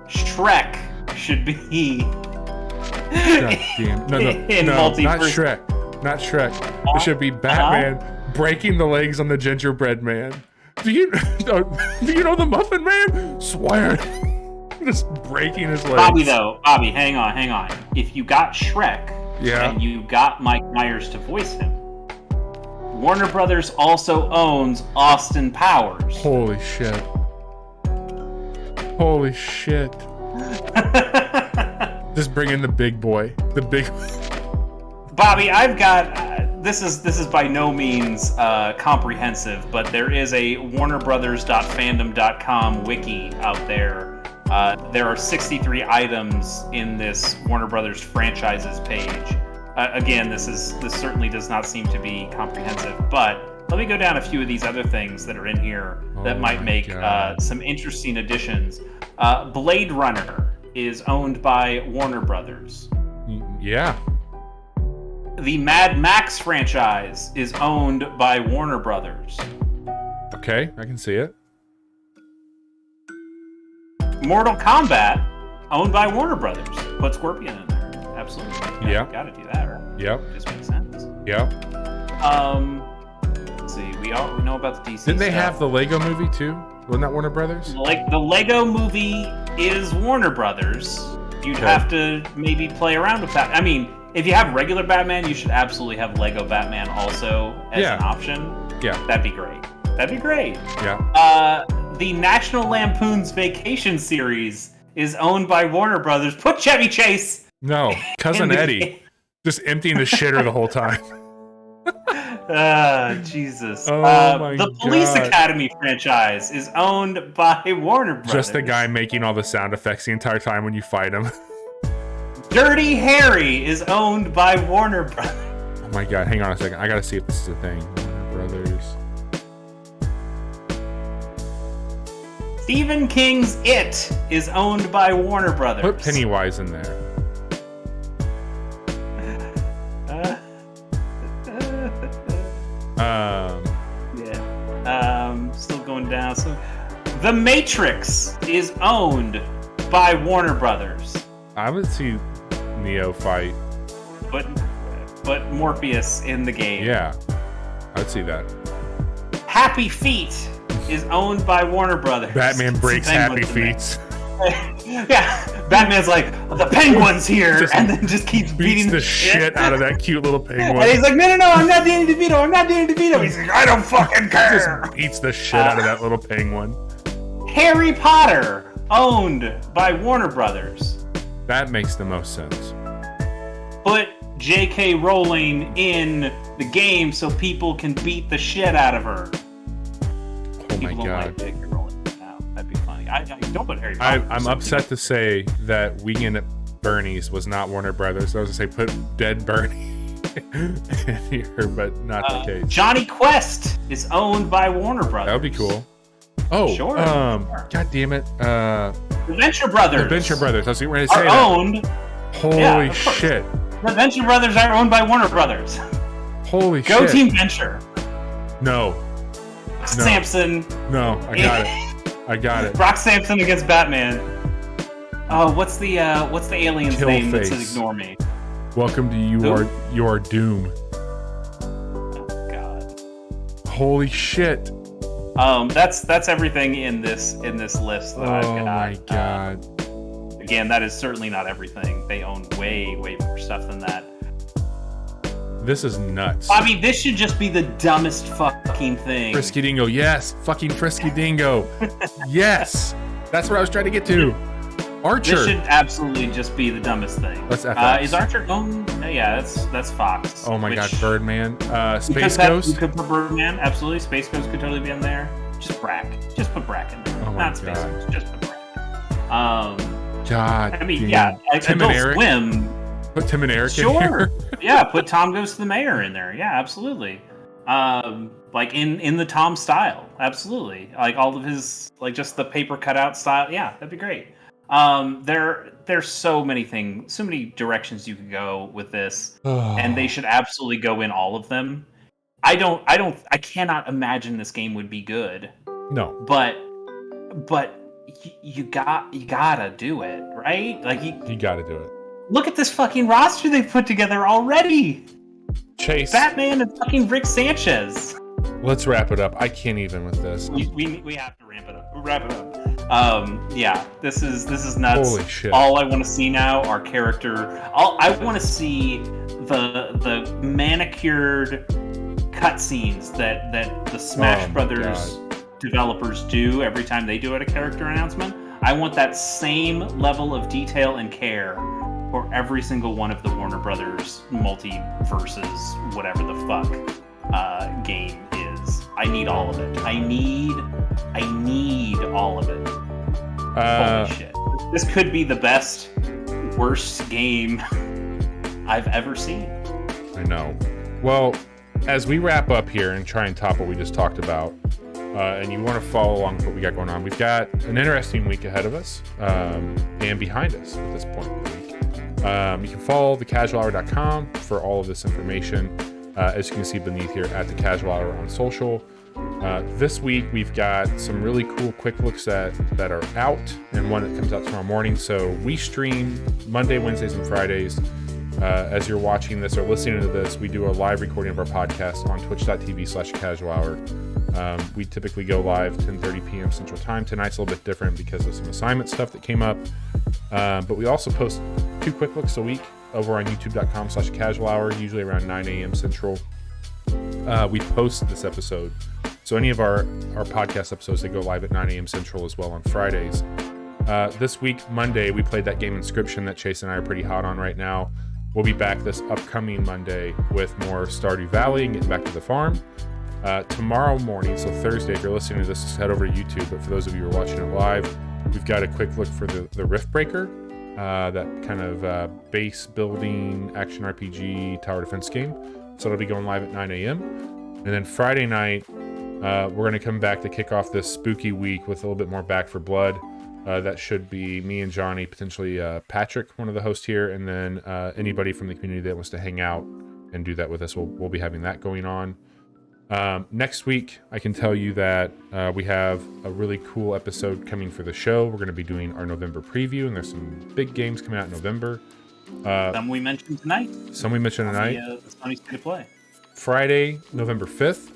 Speaker 2: Shrek should be.
Speaker 1: God damn. No, not Shrek. Not Shrek. It should be Batman breaking the legs on the gingerbread man. Do you know the Muffin Man? Swear. Just breaking his legs.
Speaker 2: Bobby, hang on. If you got Shrek and you got Mike Myers to voice him, Warner Brothers also owns Austin Powers.
Speaker 1: Holy shit. Just bring in the big boy.
Speaker 2: Bobby, I've got this is by no means comprehensive, but there is a warnerbrothers.fandom.com wiki out there. There are 63 items in this Warner Brothers franchises page. Again, this certainly does not seem to be comprehensive, but let me go down a few of these other things that are in here that might make some interesting additions. Blade Runner is owned by Warner Brothers.
Speaker 1: Yeah.
Speaker 2: The Mad Max franchise is owned by Warner Brothers.
Speaker 1: Okay, I can see it.
Speaker 2: Mortal Kombat, owned by Warner Brothers. Put Scorpion in there. Absolutely. Gotta do that, right?
Speaker 1: Yep.
Speaker 2: Just makes sense.
Speaker 1: Yep.
Speaker 2: Let's see. We know about the DC
Speaker 1: Didn't they
Speaker 2: stuff.
Speaker 1: have the Lego movie too? Wasn't that Warner Brothers?
Speaker 2: Like, the Lego movie is Warner Brothers. You'd have to maybe play around with that. I mean, if you have regular Batman, you should absolutely have Lego Batman also as an option.
Speaker 1: Yeah.
Speaker 2: That'd be great.
Speaker 1: Yeah.
Speaker 2: The National Lampoon's Vacation series is owned by Warner Brothers. Put Chevy Chase.
Speaker 1: No, Cousin Eddie. Just emptying the shitter the whole time.
Speaker 2: Jesus.
Speaker 1: Oh my
Speaker 2: the Police
Speaker 1: God.
Speaker 2: Academy franchise is owned by Warner Brothers.
Speaker 1: Just the guy making all the sound effects the entire time when you fight him.
Speaker 2: Dirty Harry is owned by Warner Brothers.
Speaker 1: Oh my God, hang on a second. I gotta see if this is a thing. Warner Brothers.
Speaker 2: Stephen King's It is owned by Warner Brothers.
Speaker 1: Put Pennywise in there.
Speaker 2: Still going down. So, The Matrix is owned by Warner Brothers.
Speaker 1: I would see Neo fight.
Speaker 2: But Morpheus in the game.
Speaker 1: Yeah, I'd see that.
Speaker 2: Happy Feet is owned by Warner Brothers.
Speaker 1: Batman breaks Happy Feet.
Speaker 2: Yeah, Batman's like, the penguin's here,
Speaker 1: Just
Speaker 2: and then just keeps beating
Speaker 1: the shit out of that cute little penguin.
Speaker 2: And he's like, no, I'm not Danny DeVito, He's like, I don't fucking care.
Speaker 1: Just beats the shit out of that little penguin.
Speaker 2: Harry Potter, owned by Warner Brothers.
Speaker 1: That makes the most sense.
Speaker 2: Put J.K. Rowling in the game so people can beat the shit out of her.
Speaker 1: Oh my
Speaker 2: People don't
Speaker 1: God.
Speaker 2: like J.K. Rowling now. That'd be funny. I don't put Harry Potter.
Speaker 1: I'm upset to say that Weekend at Bernie's was not Warner Brothers. I was gonna say put Dead Bernie in here, but not the case.
Speaker 2: Johnny Quest is owned by Warner Brothers.
Speaker 1: That would be cool. Oh,
Speaker 2: Sure.
Speaker 1: God damn it.
Speaker 2: Adventure Brothers.
Speaker 1: Adventure Brothers. I was ready to say
Speaker 2: are
Speaker 1: that.
Speaker 2: owned.
Speaker 1: Holy
Speaker 2: Yeah, of course.
Speaker 1: shit.
Speaker 2: The Adventure Brothers are owned by Warner Brothers.
Speaker 1: Holy
Speaker 2: Go
Speaker 1: shit.
Speaker 2: Team Venture.
Speaker 1: No.
Speaker 2: Samson.
Speaker 1: No, I got it. I got it.
Speaker 2: Brock Sampson against Batman. Oh, what's the alien's name that says
Speaker 1: Killface.
Speaker 2: ignore me?
Speaker 1: Welcome to your doom.
Speaker 2: Oh, God.
Speaker 1: Holy shit.
Speaker 2: That's everything in this list that I've got.
Speaker 1: Oh my God.
Speaker 2: Again, that is certainly not everything. They own way more stuff than that.
Speaker 1: This is nuts.
Speaker 2: Bobby, this should just be the dumbest fucking thing.
Speaker 1: Frisky Dingo, yes. Fucking Frisky Dingo. Yes. That's what I was trying to get to. Archer.
Speaker 2: This should absolutely just be the dumbest thing.
Speaker 1: That's FX.
Speaker 2: Is Archer owned? Yeah, that's Fox.
Speaker 1: Oh my God, Birdman. Space
Speaker 2: Because
Speaker 1: Ghost.
Speaker 2: You could put Birdman, absolutely. Space Ghost could totally be in there. Just Brack. Just put Brack in there.
Speaker 1: Oh my
Speaker 2: Not Space
Speaker 1: God.
Speaker 2: Ghost, just put Brack.
Speaker 1: God.
Speaker 2: I mean,
Speaker 1: damn.
Speaker 2: yeah,
Speaker 1: Tim and
Speaker 2: Adult
Speaker 1: Eric.
Speaker 2: Swim.
Speaker 1: Put Tim and Eric in
Speaker 2: Sure.
Speaker 1: here.
Speaker 2: Yeah, put Tom Goes to the Mayor in there. Yeah, absolutely. Like in the Tom style. Absolutely. Like all of his, like just the paper cutout style. Yeah, that'd be great. There's so many things, so many directions you could go with this, and they should absolutely go in all of them. I cannot imagine this game would be good.
Speaker 1: No.
Speaker 2: But you gotta do it, right? Like
Speaker 1: You gotta do it.
Speaker 2: look at this fucking roster they put together already.
Speaker 1: Chase.
Speaker 2: Batman and fucking Rick Sanchez.
Speaker 1: Let's wrap it up. I can't even with this.
Speaker 2: We have to wrap it up. Yeah, this is nuts.
Speaker 1: Holy shit.
Speaker 2: All I want to see now are I want to see the manicured cutscenes that the Smash Brothers developers do every time they do a character announcement. I want that same level of detail and care for every single one of the Warner Brothers multiverses, whatever the fuck game is. I need all of it. I need all of it. Holy shit. This could be the best, worst game I've ever seen.
Speaker 1: I know. Well, as we wrap up here and try and top what we just talked about, and you want to follow along with what we got going on, we've got an interesting week ahead of us and behind us at this point in the week. You can follow thecasualhour.com for all of this information. As you can see beneath here at the Casual Hour on social. This week we've got some really cool quick looks that are out, and one that comes out tomorrow morning. So we stream Monday, Wednesdays, and Fridays. As you're watching this or listening to this, we do a live recording of our podcast on twitch.tv/casual hour. We typically go live 10:30 p.m. Central Time. Tonight's a little bit different because of some assignment stuff that came up. But we also post 2 quick looks a week over on youtube.com/casual hour, usually around 9 a.m. Central. We post this episode. So any of our podcast episodes, they go live at 9 a.m. Central as well on Fridays. This week, Monday, we played that game Inscription that Chase and I are pretty hot on right now. we'll be back this upcoming Monday with more Stardew Valley and getting back to the farm. Tomorrow morning, so Thursday, if you're listening to this, head over to YouTube. But for those of you who are watching it live, we've got a quick look for the Rift Breaker, that kind of base building action RPG tower defense game. So it'll be going live at 9 a.m. And then Friday night, we're going to come back to kick off this spooky week with a little bit more Back for Blood. That should be me and Johnny, potentially Patrick, one of the hosts here, and then anybody from the community that wants to hang out and do that with us. We'll be having that going on. Next week, I can tell you that we have a really cool episode coming for the show. We're going to be doing our November preview, and there's some big games coming out in November.
Speaker 2: Some we mentioned tonight.
Speaker 1: The
Speaker 2: Sony State play.
Speaker 1: Friday, November 5th.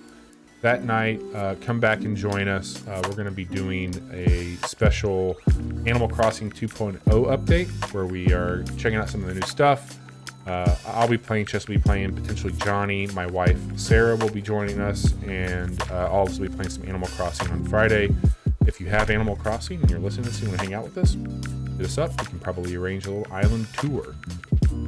Speaker 1: That night, come back and join us. We're going to be doing a special Animal Crossing 2.0 update where we are checking out some of the new stuff. I'll be playing, Chess will be playing, potentially Johnny, my wife Sarah will be joining us, and all of us will be playing some Animal Crossing on Friday. If you have Animal Crossing and you're listening to this and you want to hang out with us, hit us up. We can probably arrange a little island tour.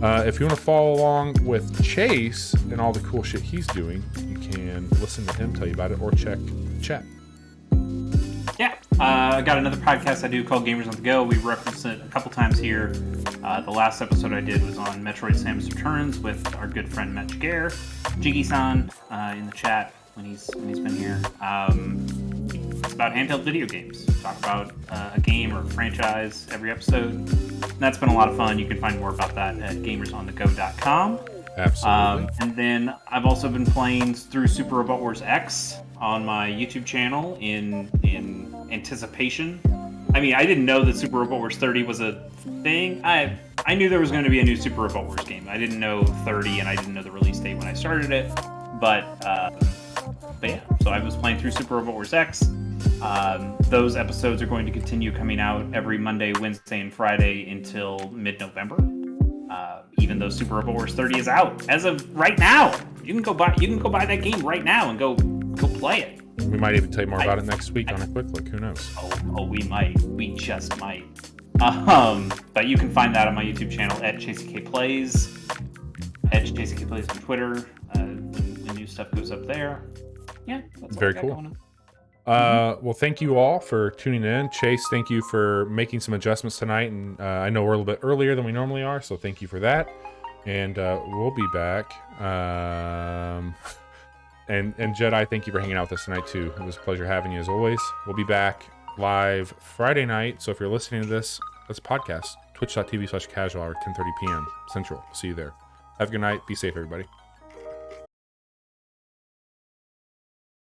Speaker 1: If you want to follow along with Chase and all the cool shit he's doing, you can listen to him tell you about it or check chat.
Speaker 2: Yeah, I got another podcast I do called Gamers on the Go. We referenced it a couple times here. The last episode I did was on Metroid Samus Returns with our good friend Matt Jagger, Jiggy-san, in the chat when he's been here. It's about handheld video games. Talk about a game or a franchise every episode. And that's been a lot of fun. You can find more about that at gamersonthego.com.
Speaker 1: Absolutely.
Speaker 2: And then I've also been playing through Super Robot Wars X on my YouTube channel in anticipation. I mean, I didn't know that Super Robot Wars 30 was a thing. I knew there was going to be a new Super Robot Wars game. I didn't know 30, and I didn't know the release date when I started it. But yeah, so I was playing through Super Robot Wars X. Those episodes are going to continue coming out every Monday, Wednesday, and Friday until mid-November. Even though Super Robot Wars 30 is out as of right now, you can go buy that game right now and go play it.
Speaker 1: We might even tell you more about it next week on a quick look. Who knows?
Speaker 2: Oh, we might. We just might. But you can find that on my YouTube channel at ChaseKPlays. At ChaseKPlays on Twitter. When new stuff goes up there. Yeah, that's
Speaker 1: very cool. Well, thank you all for tuning in. Chase, thank you for making some adjustments tonight, and I know we're a little bit earlier than we normally are, so thank you for that. And we'll be back. And Jedi, thank you for hanging out with us tonight too. It was a pleasure having you as always. We'll be back live Friday night, so if you're listening to this podcast, twitch.tv/casual hour, 10:30 p.m. Central. See you there. Have a good night. Be safe, everybody.